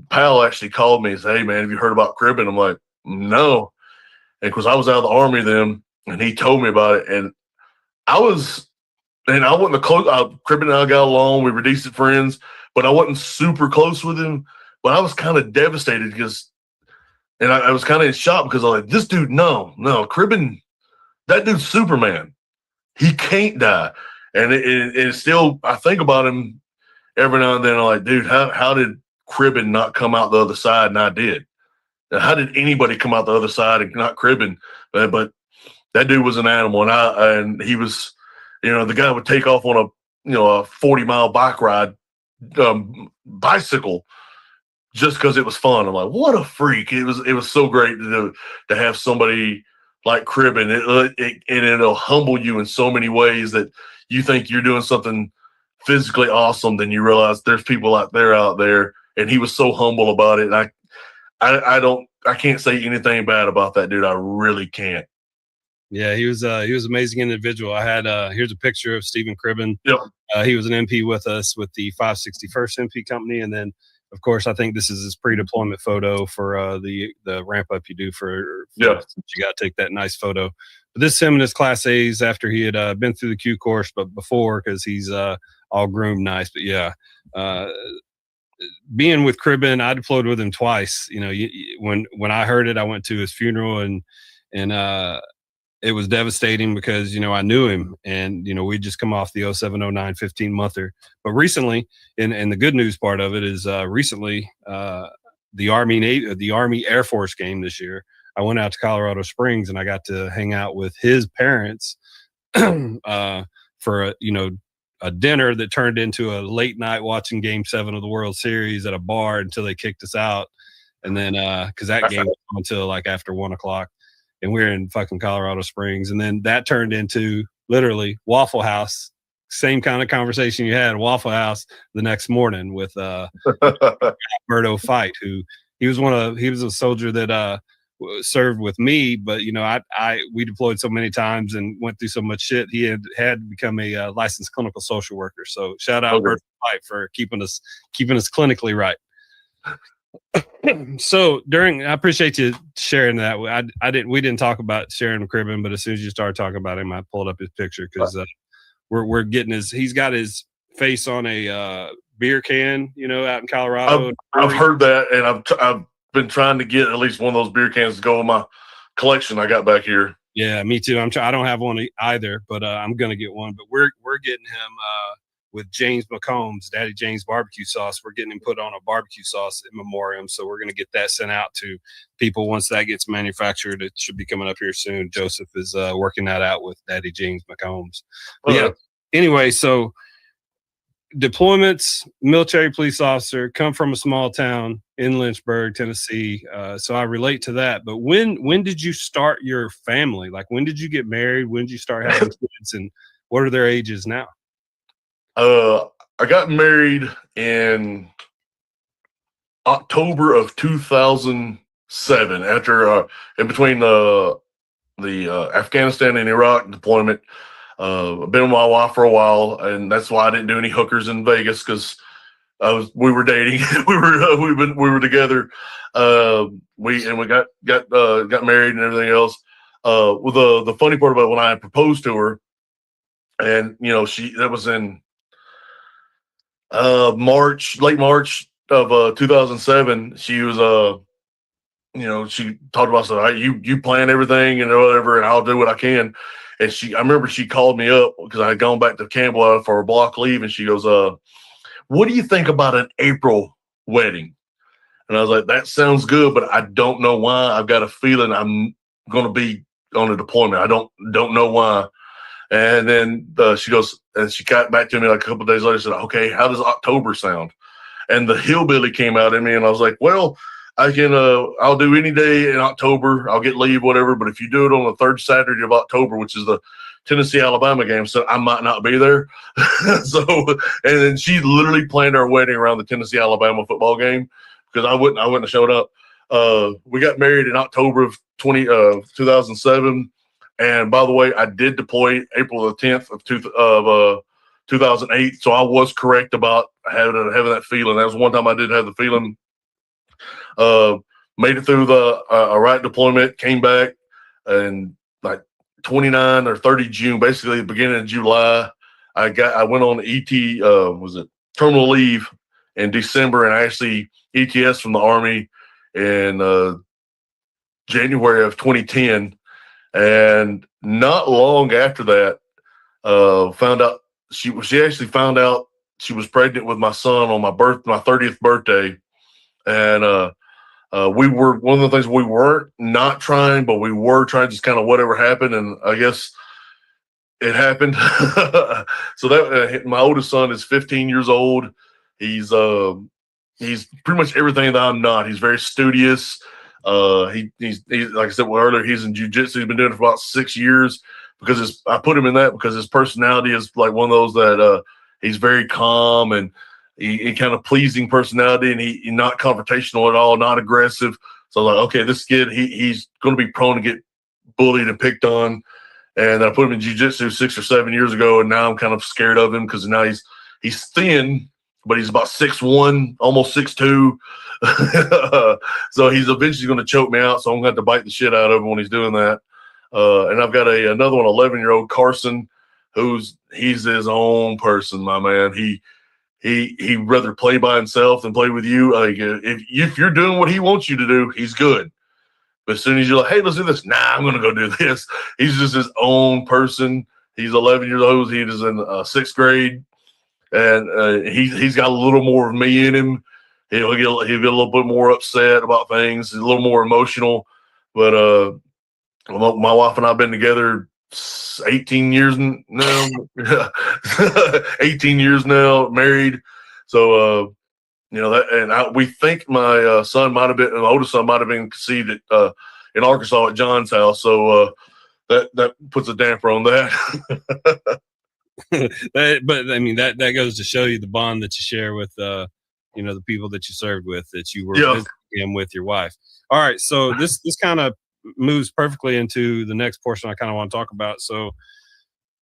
Pal actually called me and said, "Hey, man, have you heard about Cribben?" I'm like, "No." And because I was out of the Army then, and he told me about it, and I wasn't the close. Cribben and I got along. We were decent friends, but I wasn't super close with him. But I was kind of devastated and I was kind of in shock because I was like, this dude, no, Cribben, that dude's Superman. He can't die. And it still, I think about him every now and then. I'm like, dude, how did Cribben not come out the other side? And I did. How did anybody come out the other side and not Cribben? But that dude was an animal, and he was, the guy would take off on a 40-mile bike ride, bicycle, just because it was fun. I'm like, what a freak! It was so great to have somebody like Cribben. It'll humble you in so many ways that you think you're doing something physically awesome, then you realize there's people out there, and he was so humble about it. And I can't say anything bad about that dude. I really can't. Yeah, he was an amazing individual. I had here's a picture of Stephen Cribben. Yep. He was an MP with us with the 561st MP company, and then of course I think this is his pre-deployment photo for the ramp up you do for you got to take that nice photo. But this is him in his Class A's after he had been through the Q course, but before, because he's all groomed nice. But yeah. Being with Cribben, I deployed with him twice. When I heard it, I went to his funeral, and it was devastating because I knew him, and we'd just come off the 0709 15-monther. But recently, and the good news part of it is recently the Army Air Force game this year, I went out to Colorado Springs and I got to hang out with his parents for a dinner that turned into a late night watching Game 7 of the World Series at a bar until they kicked us out. And then, cause that game was until like after 1:00, and we're in fucking Colorado Springs. And then that turned into literally Waffle House, same kind of conversation you had at Waffle House the next morning with, Alberto Fight, who he was a soldier that, served with me, but we deployed so many times and went through so much shit. He had to become a licensed clinical social worker. So shout out Bert Fight for keeping us clinically right. So I appreciate you sharing that. We didn't talk about sharing Cribben, but as soon as you started talking about him, I pulled up his picture because we're getting he's got his face on a beer can, out in Colorado. I've heard that, and I've been trying to get at least one of those beer cans to go in my collection I got back here. Yeah, me too. I don't have one either, but I'm gonna get one. But we're getting him with James McCombs, Daddy James barbecue sauce. We're getting him put on a barbecue sauce in memoriam. So we're gonna get that sent out to people once that gets manufactured. It should be coming up here soon. Joseph is working that out with Daddy James McCombs. But yeah. Anyway, so deployments, military police officer, come from a small town in Lynchburg, Tennessee. So I relate to that. But when did you start your family? Like, when did you get married? When did you start having kids? And what are their ages now? I got married in October of 2007, after in between the Afghanistan and Iraq deployment. I've been with my wife for a while, and that's why I didn't do any hookers in Vegas, because we were dating. we were together. We got married and everything else. Well, the funny part about when I proposed to her, and that was in late March of 2007. She was she talked about stuff. You plan everything and whatever, and I'll do what I can. And I remember she called me up because I had gone back to Campbell for a block leave, and she goes, "What do you think about an April wedding?" And I was like, "That sounds good, but I don't know why. I've got a feeling I'm going to be on a deployment. I don't know why." And then she goes, and she got back to me like a couple of days later. Said, "Okay, how does October sound?" And the hillbilly came out in me, and I was like, "Well, I can. I'll do any day in October. I'll get leave, whatever. But if you do it on the third Saturday of October, which is the Tennessee-Alabama game, so I might not be there." So, and then she literally planned our wedding around the Tennessee-Alabama football game, because I wouldn't have showed up. We got married in October of 2007. And by the way, I did deploy April the 10th of 2008. So I was correct about having that feeling. That was one time I did have the feeling. Made it through the Iraq deployment, came back, and like 29 or 30 June, basically the beginning of July, I went on ET, was it terminal leave in December, and I actually ETS from the Army in January of 2010. And not long after that, found out she actually found out she was pregnant with my son on my 30th birthday. And we were, one of the things we weren't not trying, but we were trying, just kind of whatever happened. And I guess it happened. So that my oldest son is 15 years old. He's pretty much everything that I'm not. He's very studious. He's like I said earlier, he's in jiu-jitsu. He's been doing it for about 6 years, because I put him in that because his personality is like one of those that he's very calm, and he kind of pleasing personality, and he's not confrontational at all, not aggressive. So like, okay, this kid, he's going to be prone to get bullied and picked on. And I put him in jiu-jitsu 6 or 7 years ago, and now I'm kind of scared of him because now he's thin, but he's about 6'1", almost 6'2". So he's eventually going to choke me out. So I'm going to have to bite the shit out of him when he's doing that. And I've got another one, 11-year-old Carson, he's his own person, my man. He rather play by himself than play with you. Like if you're doing what he wants you to do, he's good. But as soon as you're like, hey, let's do this, nah, I'm going to go do this. He's just his own person. He's 11 years old. He is in 6th grade. And he's got a little more of me in him. He'll get a little bit more upset about things. He's a little more emotional. But my wife and I have been together 18 years now. 18 years now, married. So we think my son might have been, my oldest son might have been conceived in Arkansas at John's house. So that puts a damper on that. But I mean, that goes to show you the bond that you share with the people that you served with, that you were visiting with your wife. All right, so this kind of moves perfectly into the next portion I kind of want to talk about. So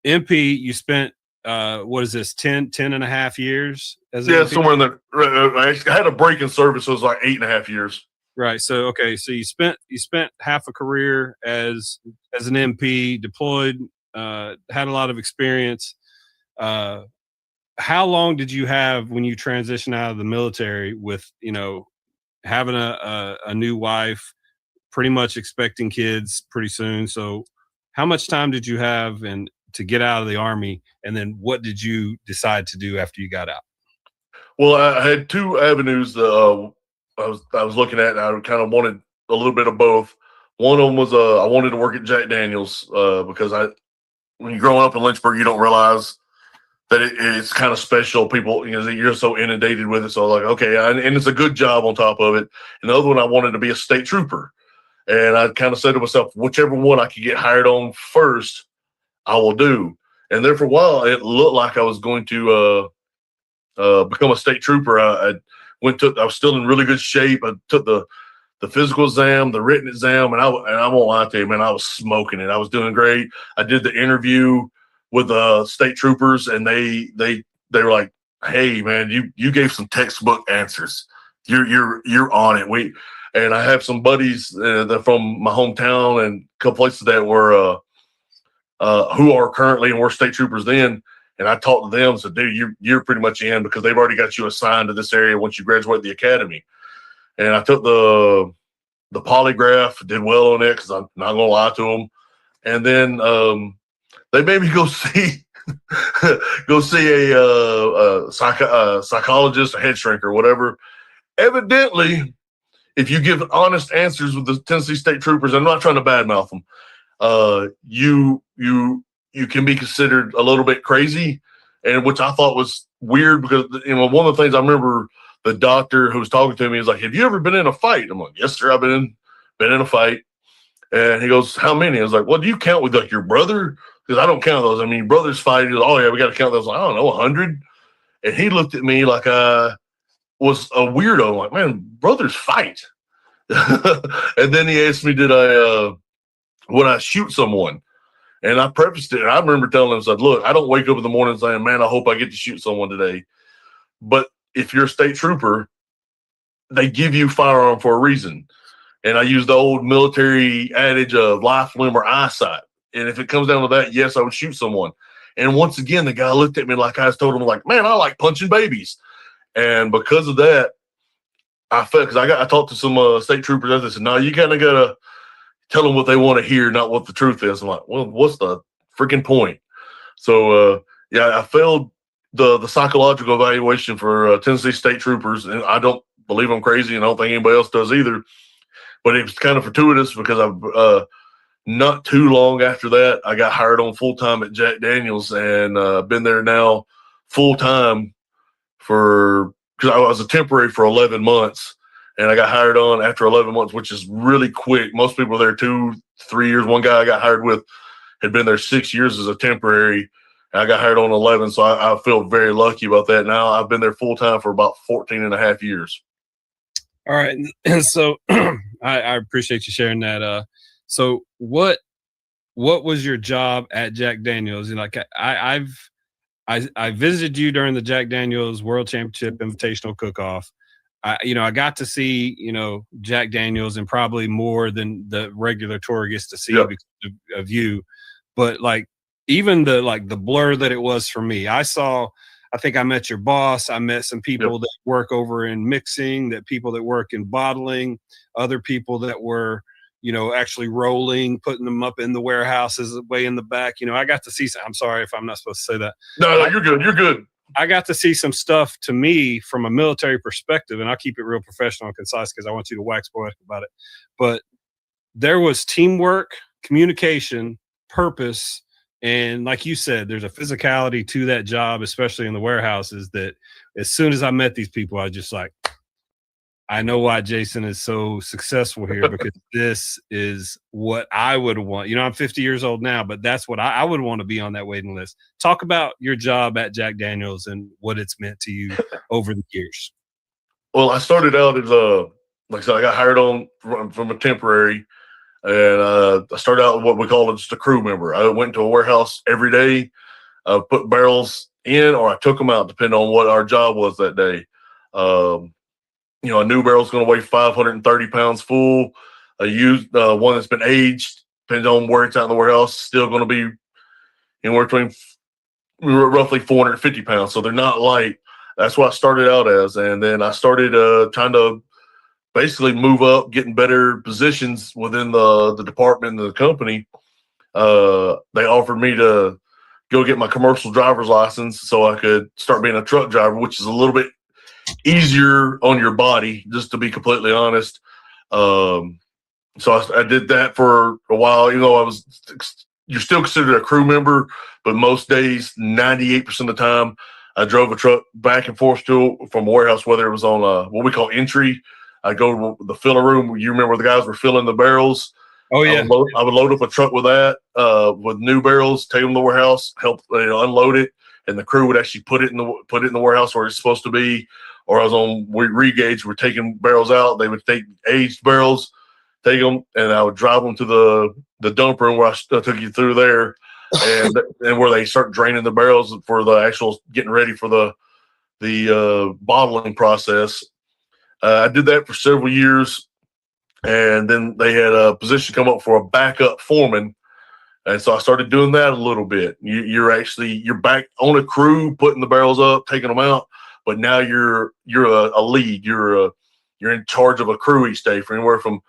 MP, you spent what is this, 10 and a half years as an MP? Somewhere in there. I had a break in service, so it was like 8.5 years. Right. So okay, so you spent half a career as an MP, deployed, had a lot of experience. How long did you have when you transitioned out of the military with, having a new wife, pretty much expecting kids pretty soon? So how much time did you have to get out of the Army? And then what did you decide to do after you got out? Well, I had two avenues that I was looking at, and I kind of wanted a little bit of both. One of them was I wanted to work at Jack Daniels because when you're growing up in Lynchburg, you don't realize that it's kind of special. People, you're so inundated with it. So like, okay, and it's a good job on top of it. And the other one, I wanted to be a state trooper. And I kind of said to myself, whichever one I could get hired on first, I will do. And there for a while, it looked like I was going to become a state trooper. I was still in really good shape. I took the physical exam, the written exam, and I won't lie to you, man, I was smoking it. I was doing great. I did the interview with the state troopers, and they were like, "Hey, man, you gave some textbook answers. You're on it." And I have some buddies that from my hometown and a couple places that were who are currently and were state troopers then. And I talked to them and said, "Dude, you're pretty much in because they've already got you assigned to this area once you graduate the academy." And I took the polygraph, did well on it because I'm not gonna lie to them. And then they made me go see a psychologist, a head shrinker, whatever. Evidently, if you give honest answers with the Tennessee State Troopers, I'm not trying to badmouth them. You can be considered a little bit crazy, and which I thought was weird because one of the things I remember the doctor who was talking to me is like, "Have you ever been in a fight?" I'm like, "Yes, sir, I've been in a fight." And he goes, "How many?" I was like, "Well, do you count with like your brother?" Because I don't count those. I mean, brothers fight. He goes, "Oh yeah, we got to count those." I don't know, 100. And he looked at me like I was a weirdo. I'm like, "Man, brothers fight." And then he asked me, would I shoot someone? And I prefaced it. And I remember telling him, I said, "Look, I don't wake up in the morning saying, 'Man, I hope I get to shoot someone today.' But if you're a state trooper, they give you firearm for a reason." And I use the old military adage of life, limb, or eyesight. And if it comes down to that, yes, I would shoot someone. And once again, the guy looked at me like I was told him, like, "Man, I like punching babies." And because of that, I felt, because I talked to some state troopers. I said, "No, you kind of got to tell them what they want to hear, not what the truth is." I'm like, "Well, what's the freaking point?" So, yeah, I failed the psychological evaluation for Tennessee State Troopers, and I don't believe I'm crazy, and I don't think anybody else does either. But it was kind of fortuitous because I've not too long after that, I got hired on full time at Jack Daniels, and been there now full time because I was a temporary for 11 months, and I got hired on after 11 months, which is really quick. Most people are there 2-3 years. One guy I got hired with had been there 6 years as a temporary. I got hired on 11, so I feel very lucky about that. Now I've been there full time for about 14 and a half years. All right. So I appreciate you sharing that. So what was your job at Jack Daniels? And like I visited you during the Jack Daniels World Championship Invitational Cook-Off. I got to see, Jack Daniels and probably more than the regular tour gets to see because of you. But like even the blur that it was for me, I think I met your boss. I met some people that work over in mixing, people that work in bottling, other people that were, actually rolling, putting them up in the warehouses way in the back. I got to see I'm sorry if I'm not supposed to say that. No, you're good. You're good. I got to see some stuff to me from a military perspective, and I'll keep it real professional and concise because I want you to wax poetic about it. But there was teamwork, communication, purpose, and like you said, there's a physicality to that job, especially in the warehouses, that as soon as I met these people, I was just like, I know why Jason is so successful here because this is what I would want. I'm 50 years old now, but that's what I would want to be on that waiting list. Talk about your job at Jack Daniels and what it's meant to you over the years. Well, I started out as like I said, I got hired on from a temporary, and I started out with what we call just a crew member. I went to a warehouse every day, put barrels in, or I took them out, depending on what our job was that day. A new barrel's going to weigh 530 pounds full. A used one that's been aged, depending on where it's out in the warehouse, still going to be anywhere between roughly 450 pounds. So they're not light. That's what I started out as. And then I started trying to basically move up, getting better positions within the department and the company. They offered me to go get my commercial driver's license so I could start being a truck driver, which is a little bit easier on your body, just to be completely honest. So I did that for a while. You're still considered a crew member, but most days, 98% of the time, I drove a truck back and forth from a warehouse, whether it was on what we call entry. I go to the filler room. You remember the guys were filling the barrels. Oh yeah. I would load up a truck with that, with new barrels, take them to the warehouse, help unload it, and the crew would actually put it in the warehouse where it's supposed to be. or I was on regauge. We're taking barrels out. They would take aged barrels, take them, and I would drive them to the dump room where I took you through there, and where they start draining the barrels for the actual getting ready for the bottling process. I did that for several years, and then they had a position come up for a backup foreman, and so I started doing that a little bit. You're back on a crew, putting the barrels up, taking them out, but now you're a lead. You're in charge of a crew each day, for anywhere from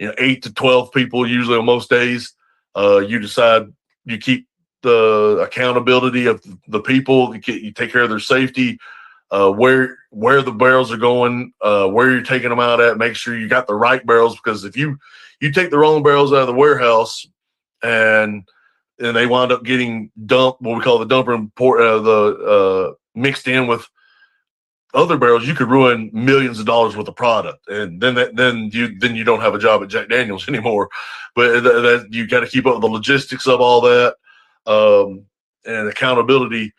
8 to 12 people usually on most days. You decide, you keep the accountability of the people. You take care of their safety. Where the barrels are going, where you're taking them out at, make sure you got the right barrels, because if you take the wrong barrels out of the warehouse and they wind up getting dumped, what we call the dumper, and mixed in with other barrels, you could ruin millions of dollars worth of product, and then you don't have a job at Jack Daniel's anymore. But you got to keep up with the logistics of all that, and accountability,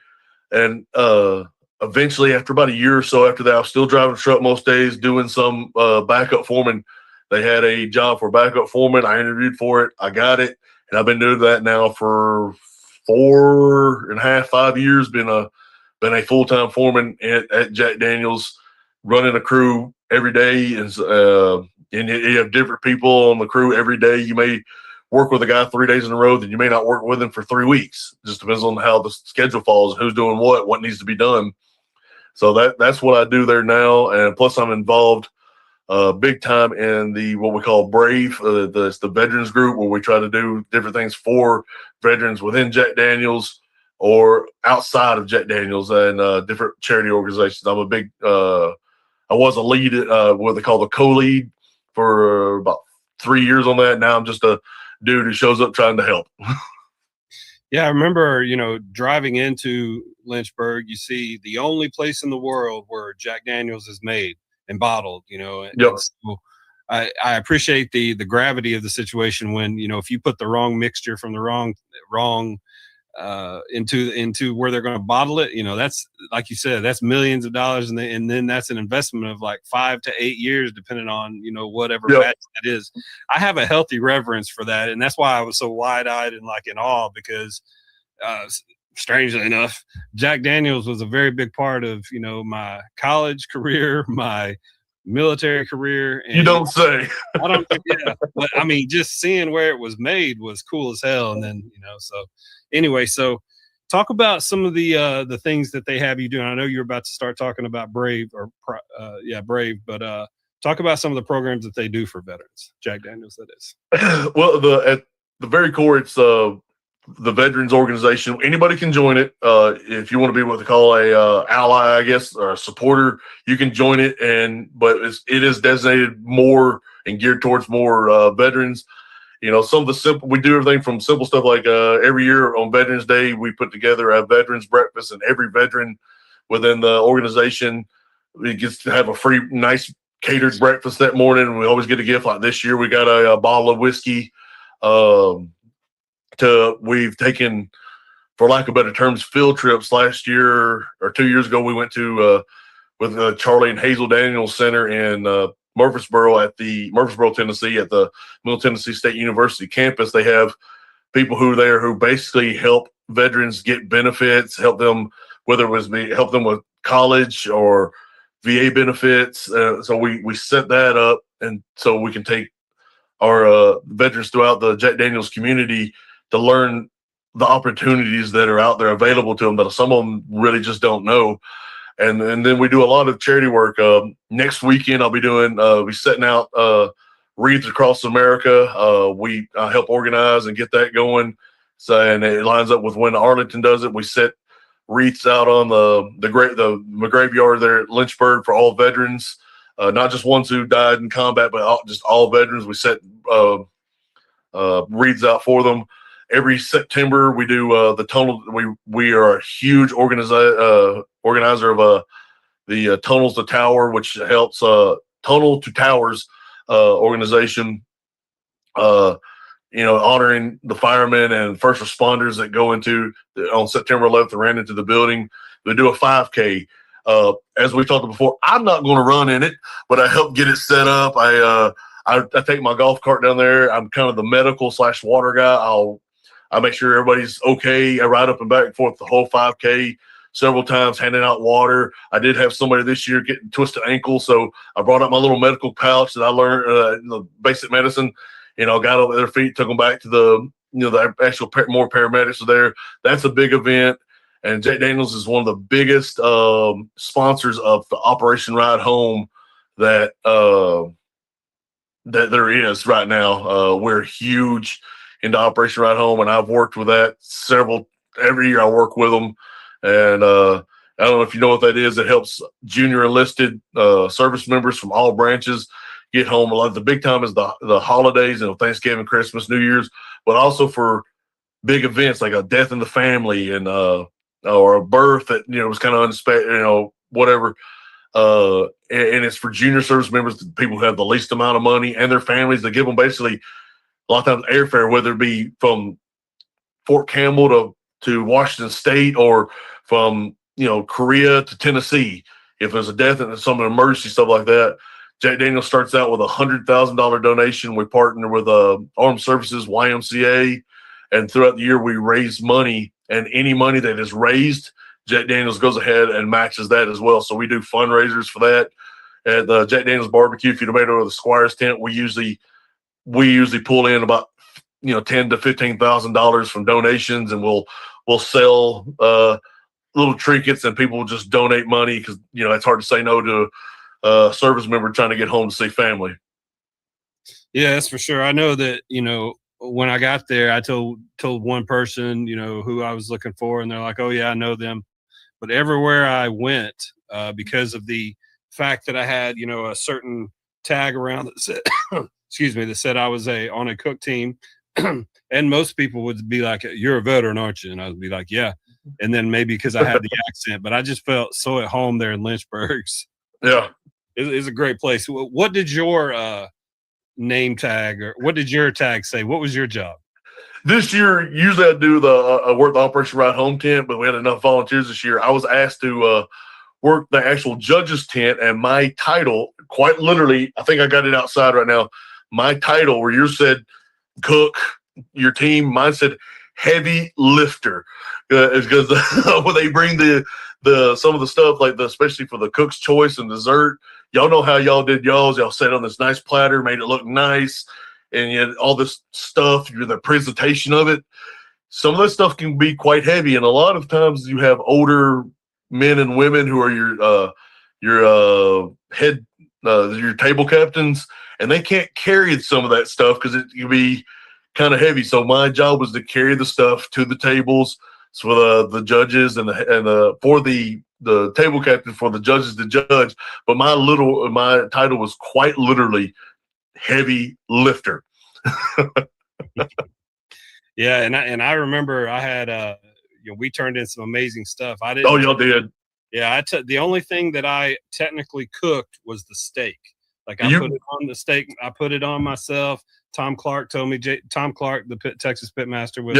and eventually, after about a year or so after that, I was still driving a truck most days, doing some backup foreman. They had a job for backup foreman. I interviewed for it. I got it. And I've been doing that now for 4.5, 5 years. Been a full-time foreman at Jack Daniel's, running a crew every day. And you have different people on the crew every day. You may work with a guy 3 days in a row, then you may not work with him for 3 weeks. It just depends on how the schedule falls, who's doing what needs to be done. So that's what I do there now, and plus I'm involved big time in what we call Brave. It's the veterans group, where we try to do different things for veterans within Jack Daniel's or outside of Jack Daniel's, and different charity organizations. I'm a big I was a lead, what they call the co-lead, for about 3 years on that. Now I'm just a dude who shows up trying to help. Yeah, I remember, driving into Lynchburg, you see the only place in the world where Jack Daniel's is made and bottled, and Yep. so I appreciate the gravity of the situation when, if you put the wrong mixture from the wrong into where they're going to bottle it, that's, like you said, that's millions of dollars, and then that's an investment of like 5 to 8 years, depending on whatever Yep. batch that is. I have a healthy reverence for that, and that's why I was so wide-eyed and like in awe, because strangely enough, Jack Daniel's was a very big part of my college career, my military career. And you don't say. I don't, yeah, but I mean, just seeing where it was made was cool as hell. And then so anyway, so talk about some of the things that they have you doing. I know you're about to start talking about Brave, Brave, but talk about some of the programs that they do for veterans. Jack Daniel's, that is. Well, at the very core, it's the veterans organization. Anybody can join it. If you want to be what they call a ally, I guess, or a supporter, you can join it. But it is designated more and geared towards more veterans. Some of the simple, we do everything from simple stuff like every year on Veterans Day, we put together a veterans breakfast, and every veteran within the organization gets to have a free, nice catered breakfast that morning. And we always get a gift. Like this year, we got a bottle of whiskey. We've taken, for lack of better terms, field trips. Last year or 2 years ago, we went to with Charlie and Hazel Daniels Center in Murfreesboro, Tennessee, at the Middle Tennessee State University campus. They have people who basically help veterans get benefits, help them, whether it was help them with college or VA benefits. So we set that up, and so we can take our veterans throughout the Jack Daniel's community to learn the opportunities that are out there available to them that some of them really just don't know. And then we do a lot of charity work. Next weekend, I'll be doing, we setting out wreaths across America. We help organize and get that going. So, and it lines up with when Arlington does it. We set wreaths out on the graveyard there at Lynchburg for all veterans, not just ones who died in combat, but just all veterans. We set wreaths out for them. Every September, we do the tunnel. We are a huge organizer of the Tunnels to Tower, which helps Tunnel to Towers organization. Honoring the firemen and first responders that go on September 11th and ran into the building. We do a 5K. As we talked before, I'm not going to run in it, but I help get it set up. I take my golf cart down there. I'm kind of the medical / water guy. I make sure everybody's okay. I ride up and back and forth the whole 5K several times, handing out water. I did have somebody this year getting twisted ankle, so I brought up my little medical pouch that I learned the basic medicine. Got over their feet, took them back to the actual more paramedics are there. That's a big event. And Jack Daniels is one of the biggest sponsors of the Operation Ride Home that there is right now. We're huge into Operation Ride Home, and I've worked with that every year I work with them. And I don't know if you know what that is. It helps junior enlisted service members from all branches get home. A lot of the big time is the holidays, Thanksgiving, Christmas, New Year's, but also for big events like a death in the family and or a birth that was kind of unexpected, whatever. And it's for junior service members, the people who have the least amount of money, and their families. They give them basically a lot of times airfare, whether it be from Fort Campbell to Washington State or from Korea to Tennessee. If there's a death and some emergency stuff like that, Jack Daniels starts out with $100,000 donation. We partner with Armed Services, YMCA, and throughout the year we raise money. And any money that is raised, Jack Daniels goes ahead and matches that as well. So we do fundraisers for that at the Jack Daniels Barbecue. If you've made it over the Squires tent, we usually pull in about $10,000 to $15,000 from donations, and we'll sell little trinkets, and people will just donate money because it's hard to say no to a service member trying to get home to see family. Yeah, that's for sure. I know that when I got there, I told one person who I was looking for, and they're like, "Oh yeah, I know them." But everywhere I went, because of the fact that I had a certain tag around that said, excuse me, that said I was on a cook team. And most people would be like, "You're a veteran, aren't you?" And I would be like, "Yeah." And then maybe because I had the accent, but I just felt so at home there in Lynchburg. Yeah. It's a great place. What did your name tag, or what did your tag say? What was your job? This year, usually I do I work the Operation Ride Home tent, but we had enough volunteers this year. I was asked to work the actual judges tent, and my title, quite literally, I think I got it outside right now. My title, where yours said cook, your team, mine said heavy lifter, is because when they bring the some of the stuff, like especially for the cook's choice and dessert, y'all know how y'all did y'all's. Y'all set on this nice platter, made it look nice, and yet all this stuff, the presentation of it, some of that stuff can be quite heavy, and a lot of times you have older men and women who are your head your table captains, and they can't carry some of that stuff because it can be kind of heavy. So my job was to carry the stuff to the tables for the judges and for the table captain, for the judges to judge. But my title was quite literally heavy lifter. Yeah, and I remember I had we turned in some amazing stuff. I didn't. Oh, y'all did. Yeah, the only thing that I technically cooked was the steak. Like I put it on the steak. I put it on myself. Tom Clark told me. Tom Clark, the Texas pitmaster with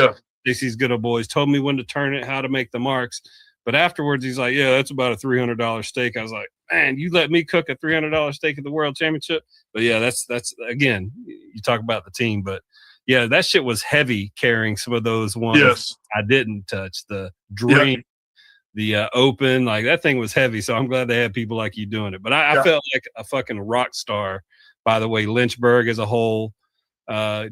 DC's Good Old Boys, told me when to turn it, how to make the marks. But afterwards, he's like, "Yeah, that's about a $300 steak." I was like, "Man, you let me cook a $300 steak at the World Championship?" But yeah, that's again, you talk about the team, but yeah, that shit was heavy carrying some of those ones. Yes. I didn't touch the dream. The open, like that thing was heavy. So I'm glad they had people like you doing it. But I felt like a fucking rock star, by the way, Lynchburg as a whole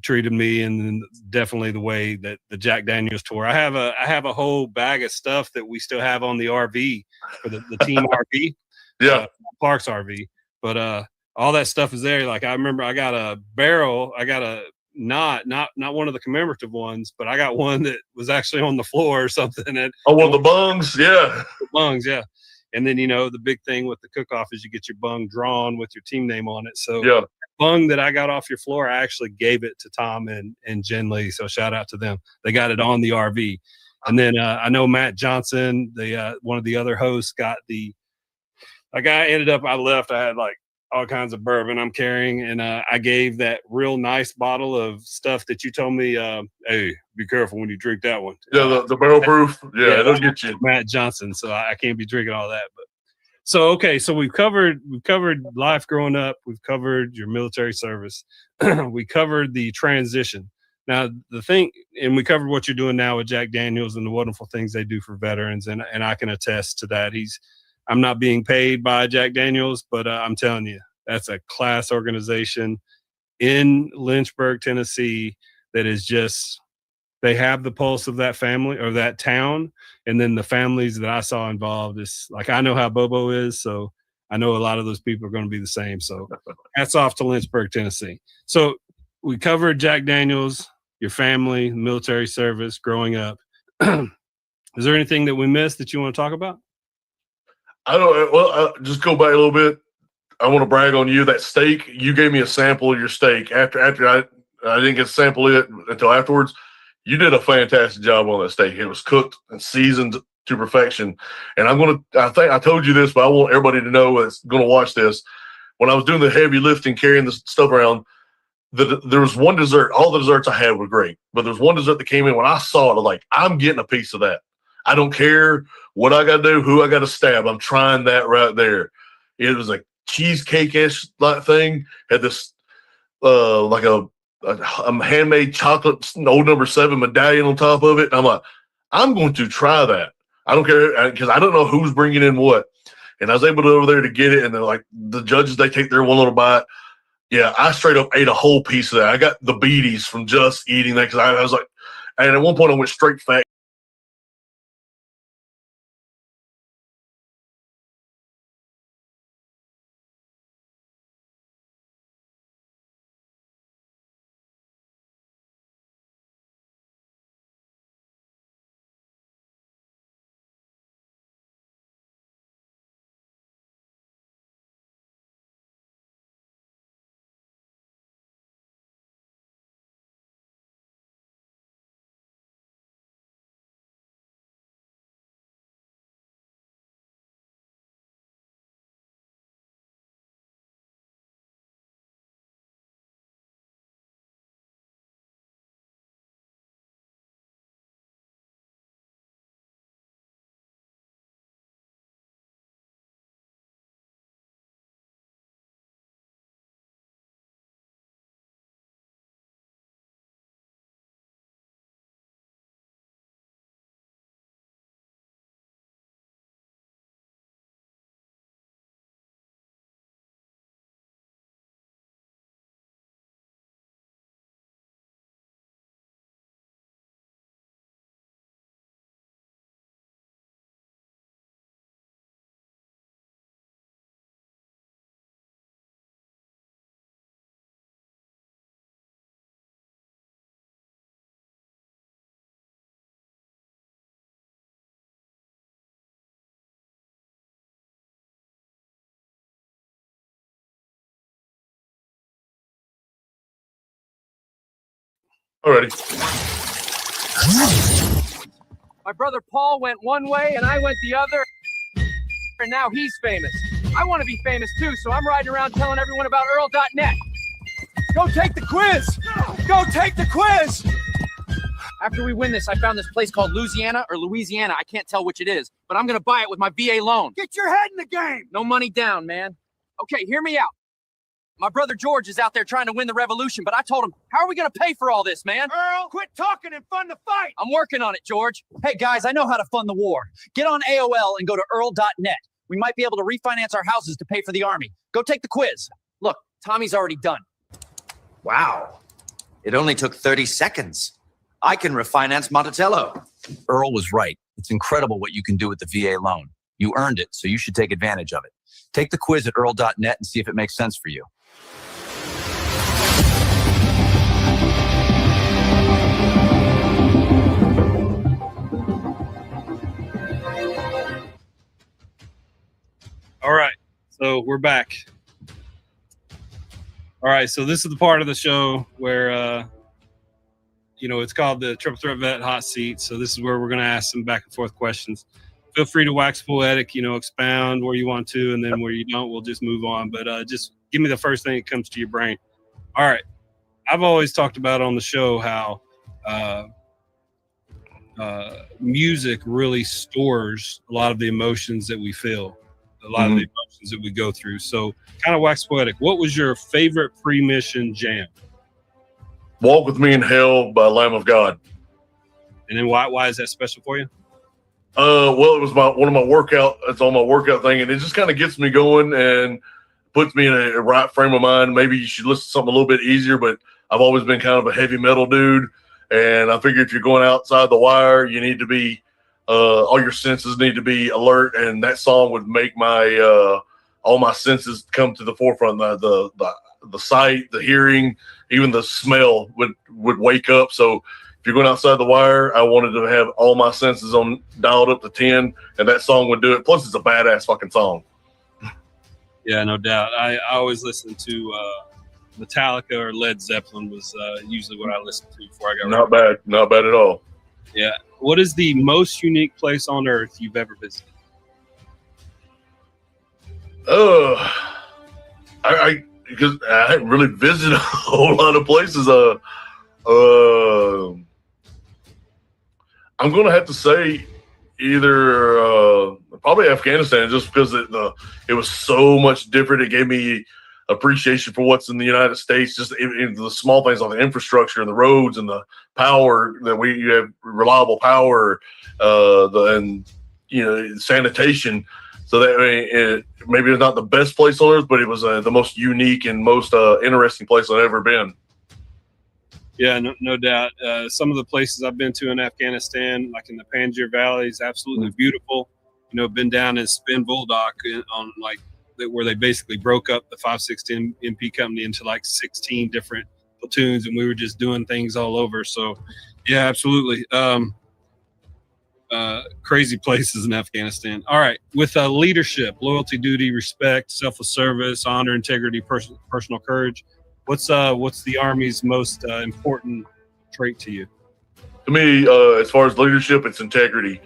treated me, and then definitely the way that the Jack Daniels tour. I have a whole bag of stuff that we still have on the RV for the team RV. Clark's RV. But all that stuff is there. Like I remember I got a barrel, I got a not one of the commemorative ones, but I got one that was actually on the floor or something. And one of the bungs, the bungs, yeah. And then the big thing with the cook-off is you get your bung drawn with your team name on it. So the bung that I got off your floor, I actually gave it to Tom and Jen Lee. So shout out to them. They got it on the RV. And then I know Matt Johnson, the one of the other hosts, got the. Like I left. I had like all kinds of bourbon I'm carrying, and I gave that real nice bottle of stuff that you told me, hey, be careful when you drink that one. Yeah, the barrel proof. Yeah, it'll get you. Matt Johnson, so I can't be drinking all that. But So okay, so we've covered life growing up. We've covered your military service. We covered the transition. Now the thing, and we covered what you're doing now with Jack Daniels and the wonderful things they do for veterans, and I can attest to that. I'm not being paid by Jack Daniels, but I'm telling you, that's a class organization in Lynchburg, Tennessee, that is just, they have the pulse of that family or that town. And then the families that I saw involved is like, I know how Bobo is. So I know a lot of those people are going to be the same. So hats off to Lynchburg, Tennessee. So we covered Jack Daniels, your family, military service, growing up. Is there anything that we missed that you want to talk about? I'll just go back a little bit. I want to brag on you. That steak, you gave me a sample of your steak after I didn't get to sample it until afterwards. You did a fantastic job on that steak. It was cooked and seasoned to perfection. And I think I told you this, but I want everybody to know that's going to watch this. When I was doing the heavy lifting, carrying the stuff around, there was one dessert. All the desserts I had were great, but there's one dessert that came in. When I saw it, I was like, I'm getting a piece of that. I don't care what I got to do, who I got to stab. I'm trying that right there. It was a cheesecake-ish like thing. Had this like a handmade chocolate old number 7 medallion on top of it. And I'm like, I'm going to try that. I don't care because I don't know who's bringing in what. And I was able to over there to get it. And they're like, the judges, they take their one little bite. Yeah, I straight up ate a whole piece of that. I got the beaties from just eating that because I was like, and at one point I went straight fat. Alrighty. My brother Paul went one way and I went the other, and now he's famous. I want to be famous too, so I'm riding around telling everyone about Earl.net. Go take the quiz! Go take the quiz! After we win this, I found this place called Louisiana or Louisiana. I can't tell which it is, but I'm going to buy it with my VA loan. Get your head in the game! No money down, man. Okay, hear me out. My brother George is out there trying to win the revolution, but I told him, how are we going to pay for all this, man? Earl, quit talking and fund the fight! I'm working on it, George. Hey, guys, I know how to fund the war. Get on AOL and go to Earl.net. We might be able to refinance our houses to pay for the army. Go take the quiz. Look, Tommy's already done. Wow. It only took 30 seconds. I can refinance Monticello. Earl was right. It's incredible what you can do with the VA loan. You earned it, so you should take advantage of it. Take the quiz at Earl.net and see if it makes sense for you. All right, so we're back. All right, so this is the part of the show where, it's called the Triple Threat Vet Hot Seat. So this is where we're going to ask some back and forth questions. Feel free to wax poetic, expound where you want to, and then where you don't, we'll just move on. But just give me the first thing that comes to your brain. All right, I've always talked about on the show how music really stores a lot of the emotions that we feel. a lot of the emotions that we go through. So kind of wax poetic. What was your favorite pre-mission jam? Walk With Me in Hell by Lamb of God. And then why is that special for you? Well, it was one of my workout. It's on my workout thing, and it just kind of gets me going and puts me in a right frame of mind. Maybe you should listen to something a little bit easier, but I've always been kind of a heavy metal dude, and I figure if you're going outside the wire, you need to be all your senses need to be alert, and that song would make my all my senses come to the forefront. The sight, the hearing, even the smell would wake up. So if you're going outside the wire, I wanted to have all my senses on dialed up to 10, and that song would do it. Plus, it's a badass fucking song. Yeah, no doubt. I always listen to Metallica or Led Zeppelin was usually what I listened to before I got ready. Not bad at all. Yeah. What is the most unique place on earth you've ever visited? Because I haven't really visited a whole lot of places. I'm going to have to say either probably Afghanistan, just because it was so much different. It gave me appreciation for what's in the United States, just in the small things like the infrastructure and the roads and the power that you have reliable power, and sanitation. So that maybe it's not the best place on earth, but it was the most unique and most interesting place I've ever been. Yeah, no doubt. Some of the places I've been to in Afghanistan, like in the Panjshir Valley, is absolutely beautiful. Been down in Spin Bulldog on where they basically broke up the 5/16 MP company into like 16 different platoons, and we were just doing things all over. So, yeah, absolutely. Crazy places in Afghanistan. All right, with leadership, loyalty, duty, respect, selfless service, honor, integrity, personal courage. What's the Army's most important trait to you? To me, as far as leadership, it's integrity.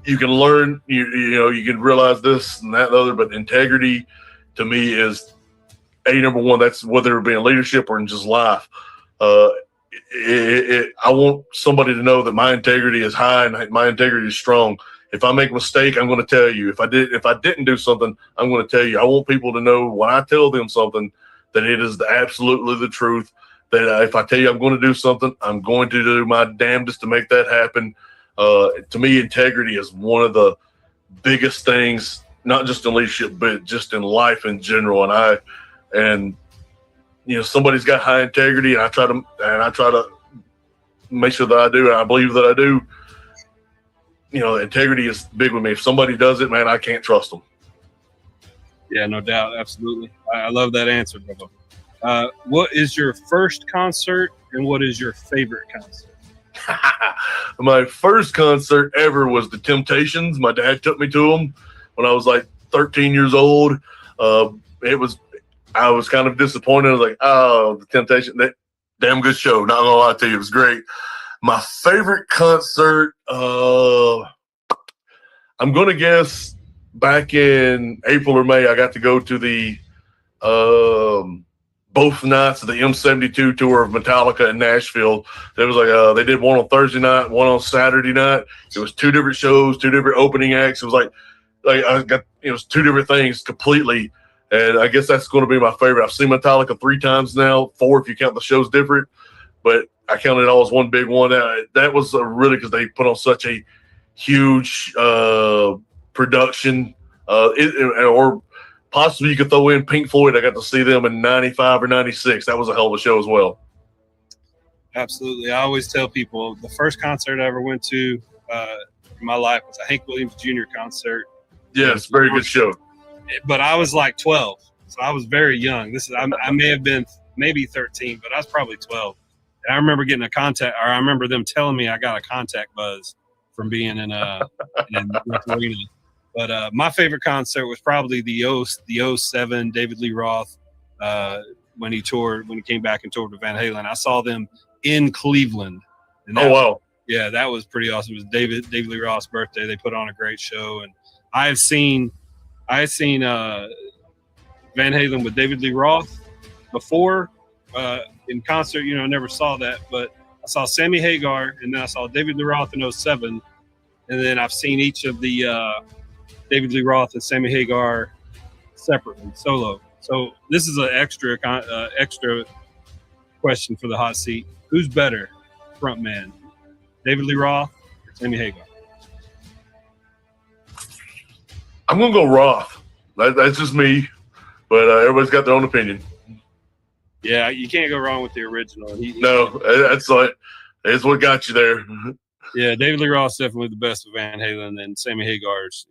You can learn, you can realize this and that and the other, but integrity to me is number one. That's whether it be in leadership or in just life. I want somebody to know that my integrity is high and my integrity is strong. If I make a mistake, I'm going to tell you. If I didn't do something, I'm going to tell you. I want people to know when I tell them something that it is absolutely the truth. That if I tell you I'm going to do something, I'm going to do my damnedest to make that happen. To me, integrity is one of the biggest things, not just in leadership, but just in life in general. And somebody's got high integrity, and I try to make sure that I do, and I believe that I do. Integrity is big with me. If somebody does it, man, I can't trust them. Yeah, no doubt. Absolutely. I love that answer, Bobo. What is your first concert, and what is your favorite concert? My first concert ever was the Temptations. My dad took me to them when I was like 13 years old. I was kind of disappointed. I was like, oh, the Temptations, that damn good show. Not gonna lie to you, it was great. My favorite concert, I'm gonna guess back in April or May, I got to go to the both nights of the M72 tour of Metallica in Nashville. There was they did one on Thursday night, one on Saturday night. It was two different shows, two different opening acts. It was it was two different things completely. And I guess that's going to be my favorite. I've seen Metallica 3 times now, 4 if you count the shows different, but I count it all as one big one. That was really because they put on such a huge production, or possibly you could throw in Pink Floyd. I got to see them in 95 or 96. That was a hell of a show as well. Absolutely. I always tell people the first concert I ever went to in my life was a Hank Williams Jr. concert. Yeah, it's a very good show. But I was like 12, so I was very young. I may have been maybe 13, but I was probably 12. And I remember getting I remember them telling me I got a contact buzz from being in North Arena. But my favorite concert was probably the 07 David Lee Roth when he came back and toured with Van Halen. I saw them in Cleveland. And wow. Yeah, that was pretty awesome. It was David Lee Roth's birthday. They put on a great show, and I had seen Van Halen with David Lee Roth before in concert. I never saw that, but I saw Sammy Hagar, and then I saw David Lee Roth in 07, and then I've seen each of the David Lee Roth and Sammy Hagar separately, solo. So this is an extra question for the hot seat. Who's better front man, David Lee Roth or Sammy Hagar? I'm going to go Roth. That's just me, but everybody's got their own opinion. Yeah, you can't go wrong with the original. That's what got you there. Yeah, David Lee Roth's definitely the best of Van Halen, and Sammy Hagar's,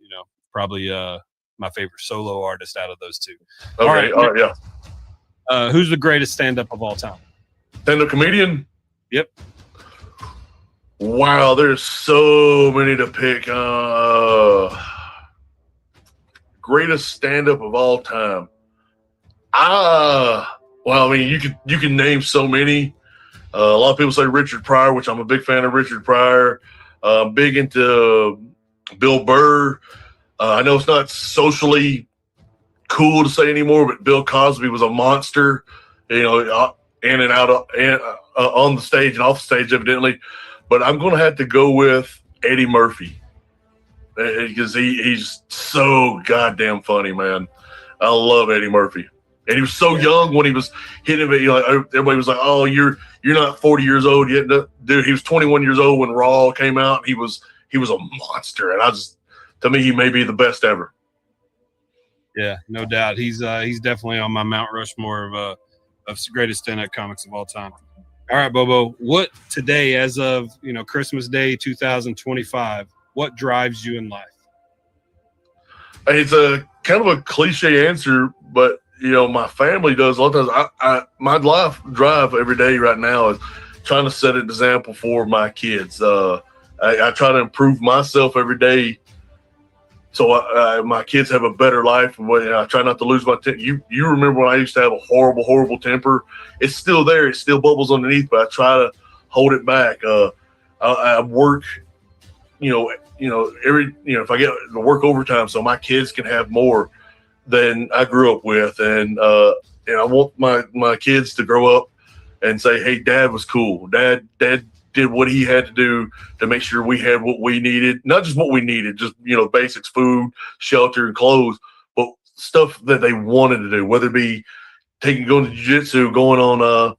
probably my favorite solo artist out of those two. Okay, all right, yeah. Who's the greatest stand-up of all time? Stand-up comedian? Yep. Wow, there's so many to pick. Greatest stand-up of all time. Well, I mean, you can name so many. A lot of people say Richard Pryor, which I'm a big fan of Richard Pryor. Big into Bill Burr. I know it's not socially cool to say anymore, but Bill Cosby was a monster, in and out on the stage and off the stage, evidently. But I'm going to have to go with Eddie Murphy because he's so goddamn funny, man. I love Eddie Murphy. And he was so young when he was hitting it. Everybody was like, "Oh, you're not 40 years old yet." Dude, he was 21 years old when Raw came out. He was a monster, and to me, he may be the best ever. Yeah, no doubt. He's definitely on my Mount Rushmore of greatest stand-up comics of all time. All right, Bobo. What today, as of Christmas Day 2025, what drives you in life? It's a kind of a cliche answer, but my family does. A lot of times, my life drive every day right now is trying to set an example for my kids. I try to improve myself every day, so my kids have a better life. I try not to lose my temper. You remember when I used to have a horrible, horrible temper? It's still there. It still bubbles underneath, but I try to hold it back. I work, if I get to work overtime, so my kids can have more than I grew up with, and I want my kids to grow up and say, "Hey, Dad was cool. Dad did what he had to do to make sure we had what we needed, not just what we needed, just basics, food, shelter, and clothes, but stuff that they wanted to do, whether it be going to jiu-jitsu, going on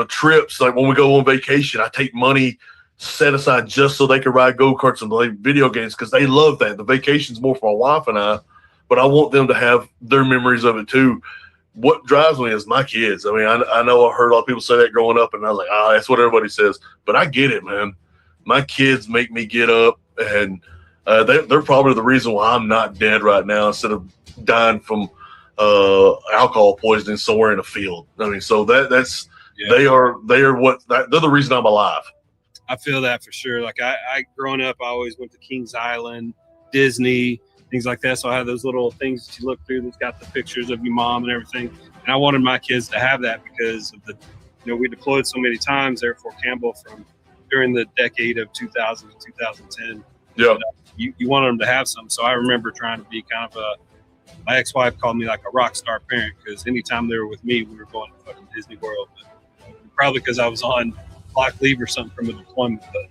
trips. Like when we go on vacation, I take money set aside just so they can ride go-karts and play video games because they love that. The vacation's more for my wife and I, but I want them to have their memories of it too. What drives me is my kids. I mean, I know I heard a lot of people say that growing up, and I was like, that's what everybody says. But I get it, man. My kids make me get up, and they're probably the reason why I'm not dead right now instead of dying from alcohol poisoning somewhere in a field. I mean, so that's they are they're the reason I'm alive. I feel that for sure. Like I growing up, I always went to Kings Island, Disney, things like that. So I have those little things that you look through that's got the pictures of your mom and everything. And I wanted my kids to have that because of we deployed so many times there at Fort Campbell during the decade of 2000 to 2010. Yeah. And, you wanted them to have some. So I remember trying to be kind of my ex-wife called me like a rock star parent because anytime they were with me, we were going to fucking Disney World. But probably because I was on block leave or something from a deployment, but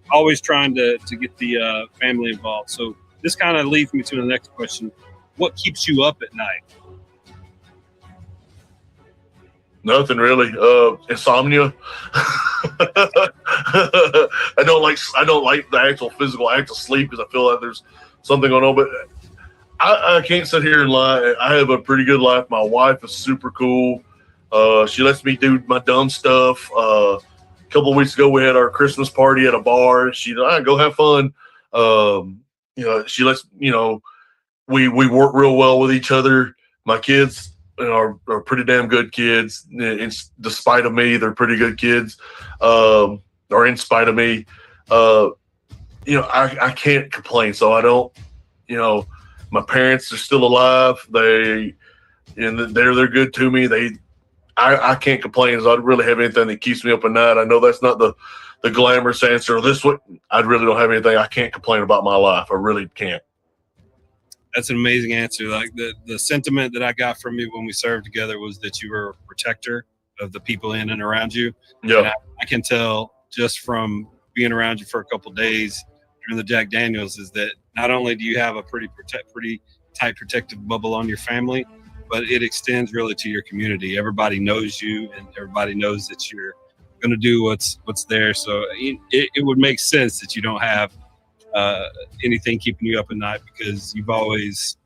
always trying to get the family involved. So this kind of leads me to the next question. What keeps you up at night? Nothing really. Insomnia. I don't like the actual physical act of sleep because I feel like there's something going on, but I can't sit here and lie. I have a pretty good life. My wife is super cool. She lets me do my dumb stuff. A couple of weeks ago, we had our Christmas party at a bar. She go have fun. She lets, we work real well with each other. My kids are pretty damn good kids. Despite of me, they're pretty good kids. Or in spite of me, I can't complain. So I don't, my parents are still alive. They're good to me. I can't complain. So I don't really have anything that keeps me up at night. I know that's not the glamorous answer. I really don't have anything. I can't complain about my life. I really can't. That's an amazing answer. Like the sentiment that I got from you when we served together was that you were a protector of the people in and around you. Yeah. And I can tell just from being around you for a couple of days during the Jack Daniels is that not only do you have a pretty tight protective bubble on your family, but it extends really to your community. Everybody knows you, and everybody knows that you're going to do what's there. So it would make sense that you don't have anything keeping you up at night, because you've always,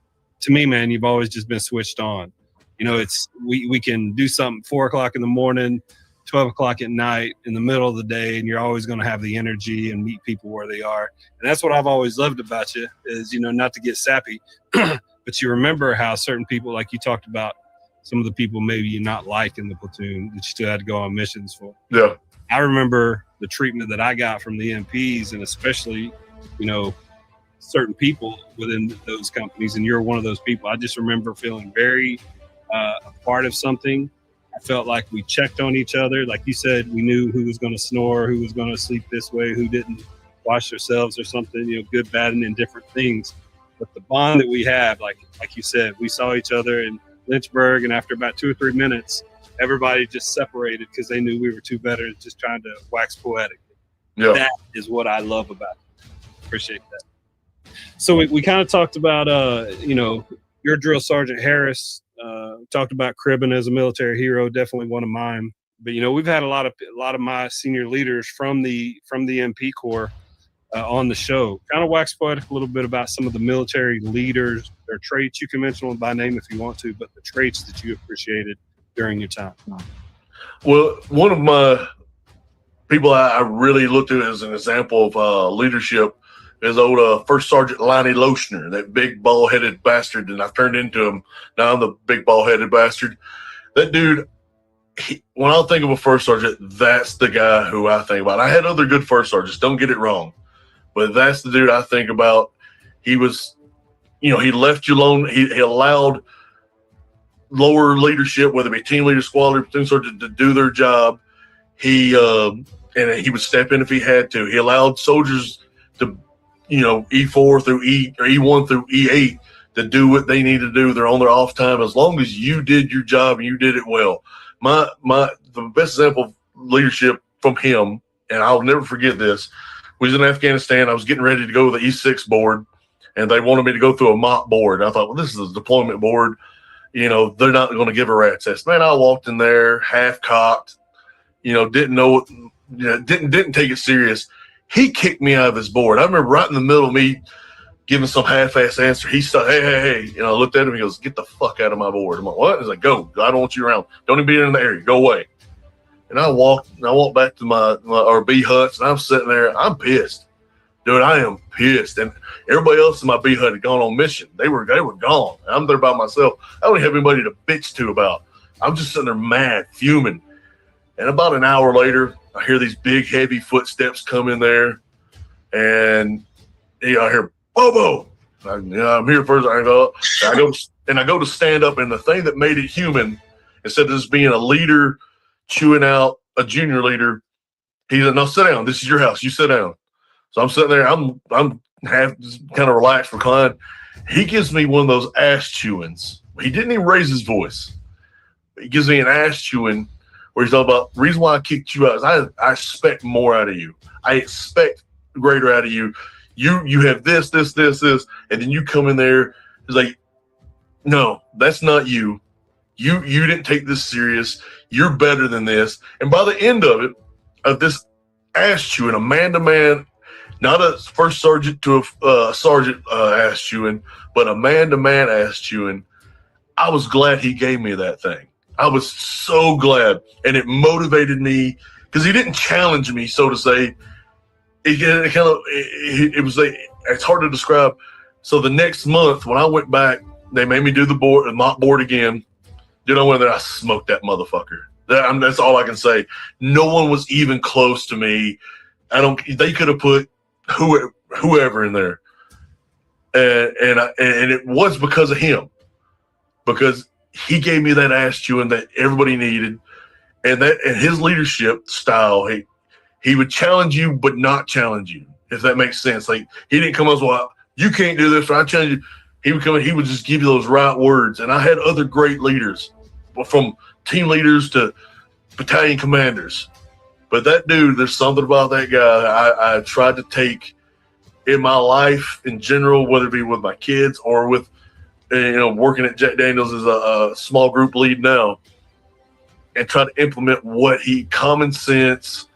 to me, man, you've always just been switched on. You know, it's we can do something 4 o'clock in the morning, 12 o'clock at night, in the middle of the day, and you're always going to have the energy and meet people where they are. And that's what I've always loved about you is, you know, not to get sappy, but you remember how certain people, like you talked about, some of the people maybe you not like in the platoon that you still had to go on missions for. Yeah. I remember the treatment that I got from the MPs, and especially, you know, certain people within those companies, and you're one of those people. I just remember feeling very a part of something. I felt like we checked on each other. Like you said, we knew who was going to snore, who was going to sleep this way, who didn't wash themselves or something, you know, good, bad, and indifferent things. But the bond that we have, like you said, we saw each other in Lynchburg, and after about 2 or 3 minutes, everybody just separated because they knew we were two veterans just trying to wax poetic. Yeah. That is what I love about it. Appreciate that. So we kind of talked about, you know, your drill sergeant Harris. Talked about Cribbin as a military hero, definitely one of mine. But you know, we've had a lot of my senior leaders from the MP Corps on the show. Kind of wax poetic a little bit about some of the military leaders, their traits. You can mention them by name if you want to, but the traits that you appreciated during your time. Well, one of my people I really looked at as an example of leadership is old First Sergeant Lonnie Lochner, that big bald-headed bastard, and I've turned into him. Now I'm the big bald-headed bastard. That dude, when I think of a first sergeant, that's the guy who I think about. I had other good first sergeants, don't get it wrong, but that's the dude I think about. He was, you know, he left you alone. He allowed lower leadership, whether it be team leader, squad leader, platoon sergeant, to do their job. He and he would step in if he had to. He allowed soldiers to, you know, E4 through E1 through E8 to do what they need to do. They're on their off time, as long as you did your job and you did it well. The best example of leadership from him, and I'll never forget this, was in Afghanistan. I was getting ready to go to the E6 board, and they wanted me to go through a mock board. I thought, well, this is a deployment board. You know, they're not going to give a rat's ass. Man, I walked in there half cocked, you know, didn't know, you know, didn't take it serious. He kicked me out of his board. I remember right in the middle of me giving some half-ass answer, he started, hey. You know, I looked at him, he goes, get the fuck out of my board. I'm like, what? He's like, go. I don't want you around. Don't even be in the area. Go away. And I walked back to my B huts, and I'm sitting there. I'm pissed. Dude, I am pissed. And everybody else in my B hut had gone on mission. They were gone. I'm there by myself. I don't have anybody to bitch to about. I'm just sitting there mad, fuming. And about an hour later, I hear these big, heavy footsteps come in there, and I hear Bobo. I'm here first. I go to stand up, and the thing that made it human, instead of just being a leader chewing out a junior leader, he said, "No, sit down. This is your house. You sit down." So I'm sitting there. I'm half kind of relaxed, reclined. He gives me one of those ass chewings. He didn't even raise his voice. He gives me an ass chewing, where he's talking about the reason why I kicked you out is I expect more out of you. I expect greater out of you. You have this, and then you come in there. It's like, no, that's not you. You didn't take this serious. You're better than this. And by the end of this ass chewing, a man-to-man, not a first sergeant to a sergeant ass chewing, but a man-to-man ass chewing, I was glad he gave me that thing. I was so glad, and it motivated me because he didn't challenge me, so to say. It was like, it's hard to describe. So the next month when I went back, they made me do the mock board again. Dude, I went there, I smoked that motherfucker. That's all I can say. No one was even close to me. They could have put whoever in there, and it was because of him, because he gave me that ass chewing that everybody needed, and his leadership style. He would challenge you, but not challenge you, if that makes sense. Like, he didn't come as, well, you can't do this, or I challenge you. He would come in, he would just give you those right words. And I had other great leaders, from team leaders to battalion commanders. But that dude, there's something about that guy I tried to take in my life in general, whether it be with my kids or with, working at Jack Daniels as a small group lead now, and try to implement common sense,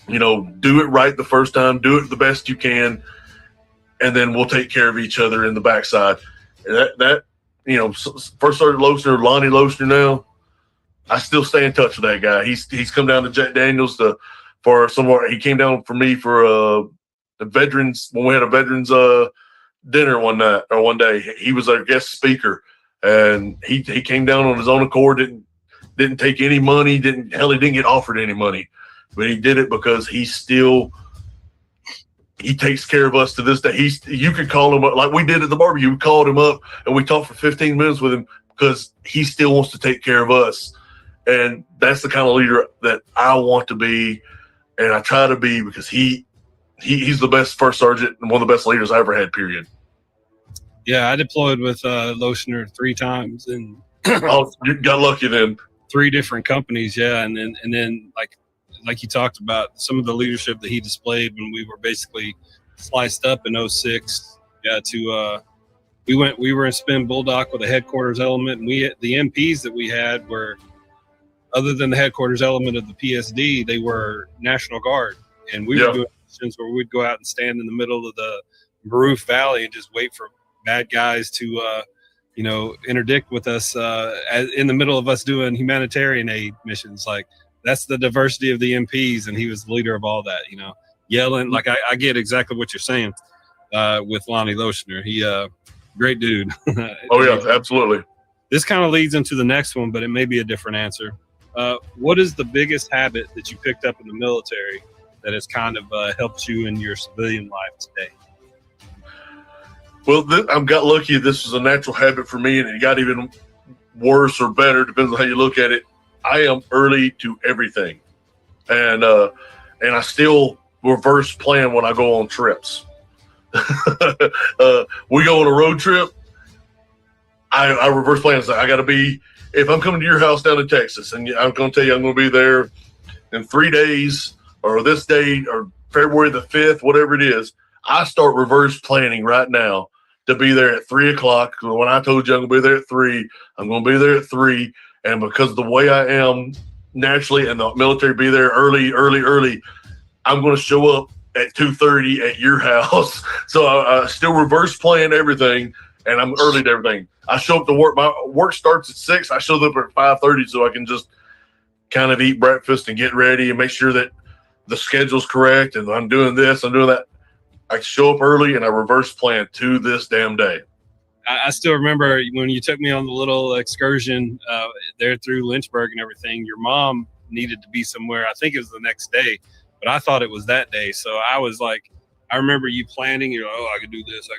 do it right the first time, do it the best you can, and then we'll take care of each other in the backside. And first started Lochner, Lonnie Lochner now. I still stay in touch with that guy. He's come down to Jack Daniels for some more. He came down for me for the veterans when we had a veterans dinner one day. He was our guest speaker, and he came down on his own accord. Didn't take any money. He didn't get offered any money, but he did it because he takes care of us to this day. You could call him up like we did at the barbecue. We called him up and we talked for 15 minutes with him because he still wants to take care of us. And that's the kind of leader that I want to be, and I try to be, because he's the best first sergeant and one of the best leaders I ever had, period. Yeah, I deployed with Lochner 3 times, and oh, you got lucky then. 3 different companies, yeah, and then like you talked about, some of the leadership that he displayed when we were basically sliced up in 06. Yeah, we were in Spin Bulldog with a headquarters element, and the MPs that we had were, other than the headquarters element of the PSD, they were National Guard, and we were doing missions where we'd go out and stand in the middle of the Baroof Valley and just wait for bad guys to interdict with us in the middle of us doing humanitarian aid missions. Like, that's the diversity of the MPs, and he was the leader of all that, yelling. Like, I get exactly what you're saying with Lonnie Lochner. He great dude. Oh yeah, absolutely. This kind of leads into the next one, but it may be a different answer. What is the biggest habit that you picked up in the military that has kind of helped you in your civilian life today? Well, I've got lucky. This was a natural habit for me, and it got even worse or better, depends on how you look at it. I am early to everything, and I still reverse plan when I go on trips. We go on a road trip, I reverse plan. I got to be, if I'm coming to your house down in Texas, and I'm going to tell you I'm going to be there in 3 days, or this date, or February the 5th, whatever it is, I start reverse planning right now to be there at 3 o'clock. When I told you I'm going to be there at 3, I'm going to be there at 3. And because of the way I am naturally, and the military be there early, I'm going to show up at 2:30 at your house. So I still reverse plan everything, and I'm early to everything. I show up to work. My work starts at 6. I show up at 5:30 so I can just kind of eat breakfast and get ready and make sure that the schedule's correct, and I'm doing this, I'm doing that. I show up early, and I reverse plan to this damn day. I still remember when you took me on the little excursion there through Lynchburg and everything. Your mom needed to be somewhere. I think it was the next day, but I thought it was that day. So I was like, I remember you planning. You're like, oh, I can do this.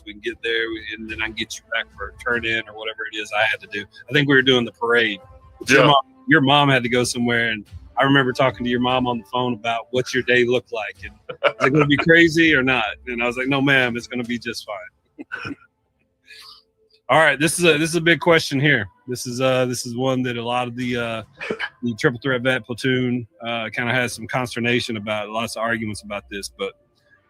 We can get there, and then I can get you back for a turn in or whatever it is I had to do. I think we were doing the parade. Yeah. Your mom had to go somewhere, and I remember talking to your mom on the phone about what your day looked like, and is it going to be crazy or not? And I was like, no, ma'am, it's going to be just fine. All right, this is a big question here. This is one that a lot of the triple threat vet platoon kind of has some consternation about. Lots of arguments about this, but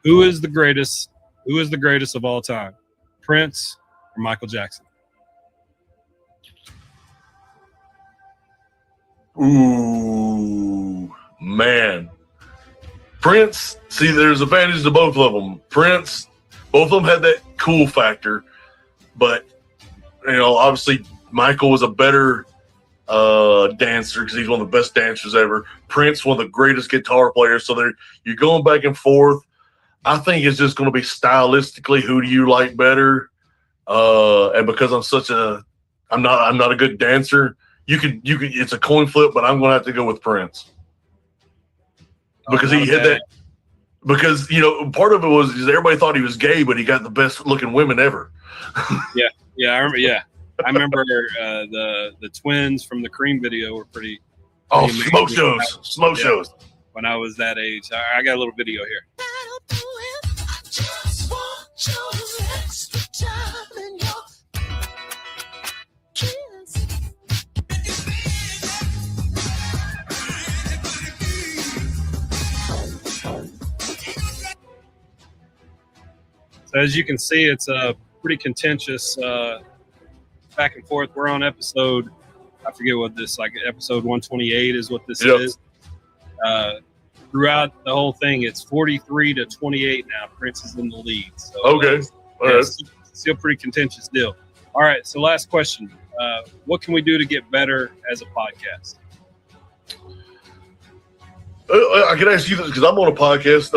who is the greatest? Who is the greatest of all time, Prince or Michael Jackson? Ooh, man. Prince, see, there's advantages to both of them. Prince, both of them had that cool factor, but obviously Michael was a better dancer because he's one of the best dancers ever. Prince, one of the greatest guitar players. So you're going back and forth. I think it's just going to be stylistically, who do you like better? And because I'm not a good dancer. You could. It's a coin flip, but I'm going to have to go with Prince because he had that. Because part of it was everybody thought he was gay, but he got the best looking women ever. Yeah, I remember. Yeah, I remember the twins from the Cream video were pretty. Oh, smoke shows. When I was that age, I got a little video here. So as you can see, it's a pretty contentious back and forth. We're on episode, I forget what this, like episode 128 is what this is. Throughout the whole thing, it's 43-28 now. Prince is in the lead. So, Okay. All right. Still pretty contentious deal. All right. So last question. What can we do to get better as a podcast? I can ask you this because I'm on a podcast.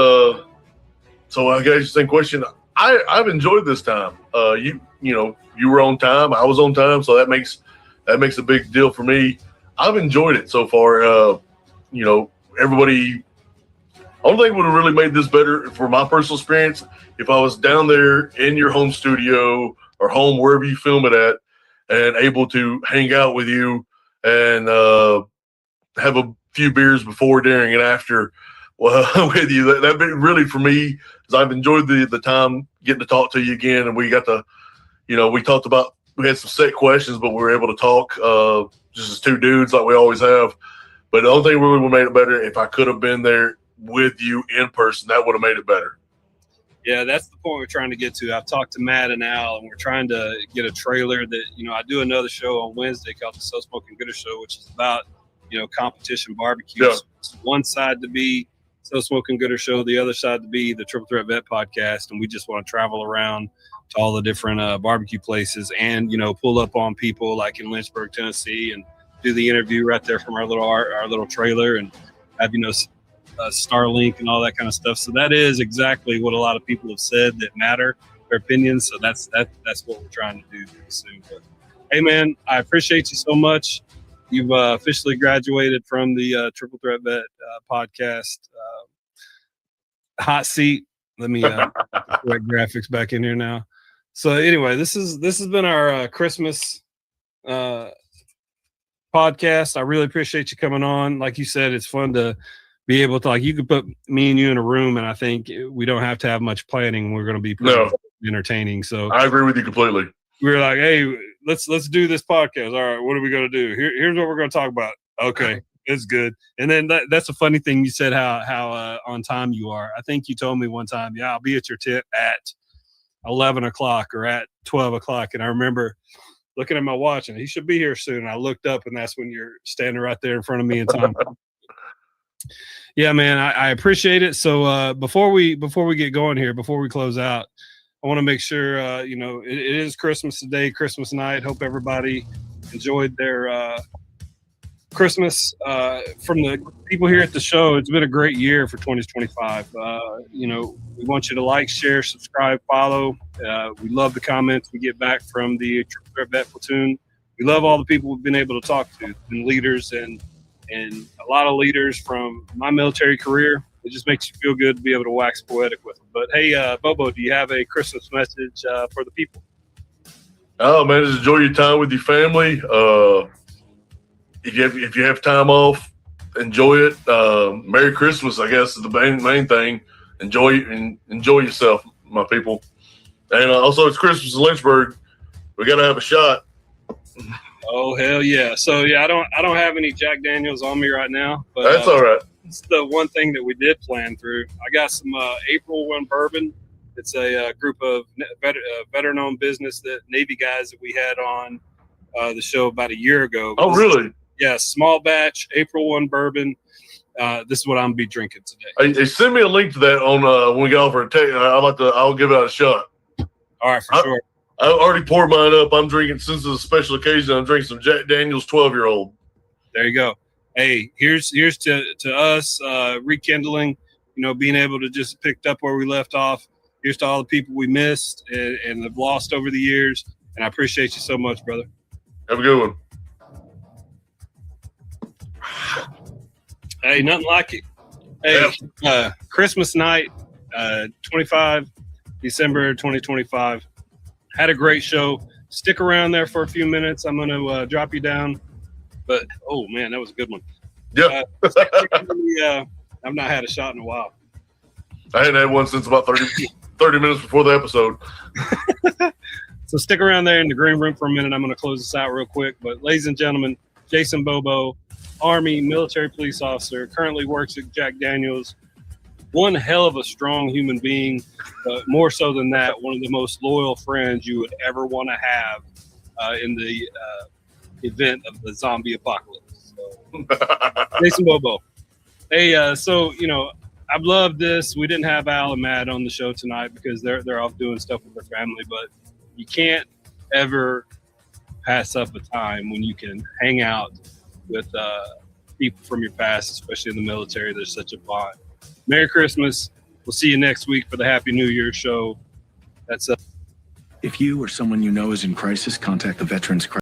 So I can ask you the same question. I've enjoyed this time. You were on time. I was on time. So that makes a big deal for me. I've enjoyed it so far. Everybody, I don't think it would have really made this better for my personal experience if I was down there in your home studio or home, wherever you film it at, and able to hang out with you and have a few beers before, during, and after with you. That'd be really, for me, because I've enjoyed the time getting to talk to you again. And we got to, we talked about, we had some set questions, but we were able to talk just as two dudes like we always have. But the only thing really would have made it better if I could have been there with you in person. That would have made it better. Yeah, that's the point we're trying to get to. I've talked to Matt and Al, and we're trying to get a trailer that, I do another show on Wednesday called the So Smoking Gooder Show, which is about, competition barbecues. Yeah. So one side to be So Smoking Gooder Show, the other side to be the Triple Threat Vet Podcast, and we just want to travel around to all the different barbecue places and, pull up on people like in Lynchburg, Tennessee, and do the interview right there from our little trailer, and have, Starlink and all that kind of stuff. So that is exactly what a lot of people have said that matter, their opinions. So that's what we're trying to do pretty soon. But hey, man, I appreciate you so much. You've officially graduated from the Triple Threat Vet podcast hot seat. Let me put graphics back in here now. So anyway, this has been our Christmas podcast. I really appreciate you coming on. Like you said, it's fun to be able to, you could put me and you in a room, and I think we don't have to have much planning. We're going to be pretty entertaining. So I agree with you completely. We were like, hey, let's do this podcast. All right, what are we going to do? Here's what we're going to talk about. Okay, it's good. And then that's a funny thing. You said how on time you are. I think you told me one time, I'll be at your tent at 11 o'clock or at 12 o'clock. And I remember looking at my watch, and he should be here soon. And I looked up, and that's when you're standing right there in front of me in time. Yeah, man, I appreciate it. So before we get going here, before we close out, I want to make sure, it is Christmas today, Christmas night. Hope everybody enjoyed their Christmas. From the people here at the show, it's been a great year for 2025. We want you to like, share, subscribe, follow. We love the comments we get back from the Triple Threat Vet Platoon. We love all the people we've been able to talk to, and leaders and a lot of leaders from my military career. It just makes you feel good to be able to wax poetic with them. But hey, Bobo, do you have a Christmas message for the people? Oh man, just enjoy your time with your family. If you have time off, enjoy it. Merry Christmas, I guess, is the main thing. Enjoy yourself, my people. And also, it's Christmas in Lynchburg. We got to have a shot. Oh hell yeah! So yeah, I don't have any Jack Daniels on me right now, but that's all right. It's the one thing that we did plan through. I got some April 1 bourbon. It's a group of veteran-owned business that Navy guys that we had on the show about a year ago. Oh really? Yeah, small batch April 1 bourbon. This is what I'm gonna be drinking today. Hey, send me a link to that on when we get off our take. I'll give it out a shot. All right, for sure. I already poured mine up. I'm drinking, since it's a special occasion, I'm drinking some Jack Daniels 12-year-old. There you go. Hey, here's to us rekindling, being able to just pick up where we left off. Here's to all the people we missed and have lost over the years. And I appreciate you so much, brother. Have a good one. Hey, nothing like it. Hey, Christmas night, 25 December 2025. Had a great show. Stick around there for a few minutes. I'm going to drop you down. But, oh, man, that was a good one. Yeah. I've not had a shot in a while. I hadn't had one since about 30 minutes before the episode. So stick around there in the green room for a minute. I'm going to close this out real quick. But, ladies and gentlemen, Jason Bobo, Army military police officer, currently works at Jack Daniels, one hell of a strong human being, but more so than that, one of the most loyal friends you would ever want to have in the event of the zombie apocalypse. So, Jason Bobo. Hey, so, you know, I've loved this. We didn't have Al and Matt on the show tonight because they're off doing stuff with their family, but you can't ever pass up a time when you can hang out with people from your past, especially in the military. There's such a bond. Merry Christmas. We'll see you next week for the Happy New Year show. That's If you or someone you know is in crisis, contact the Veterans Crisis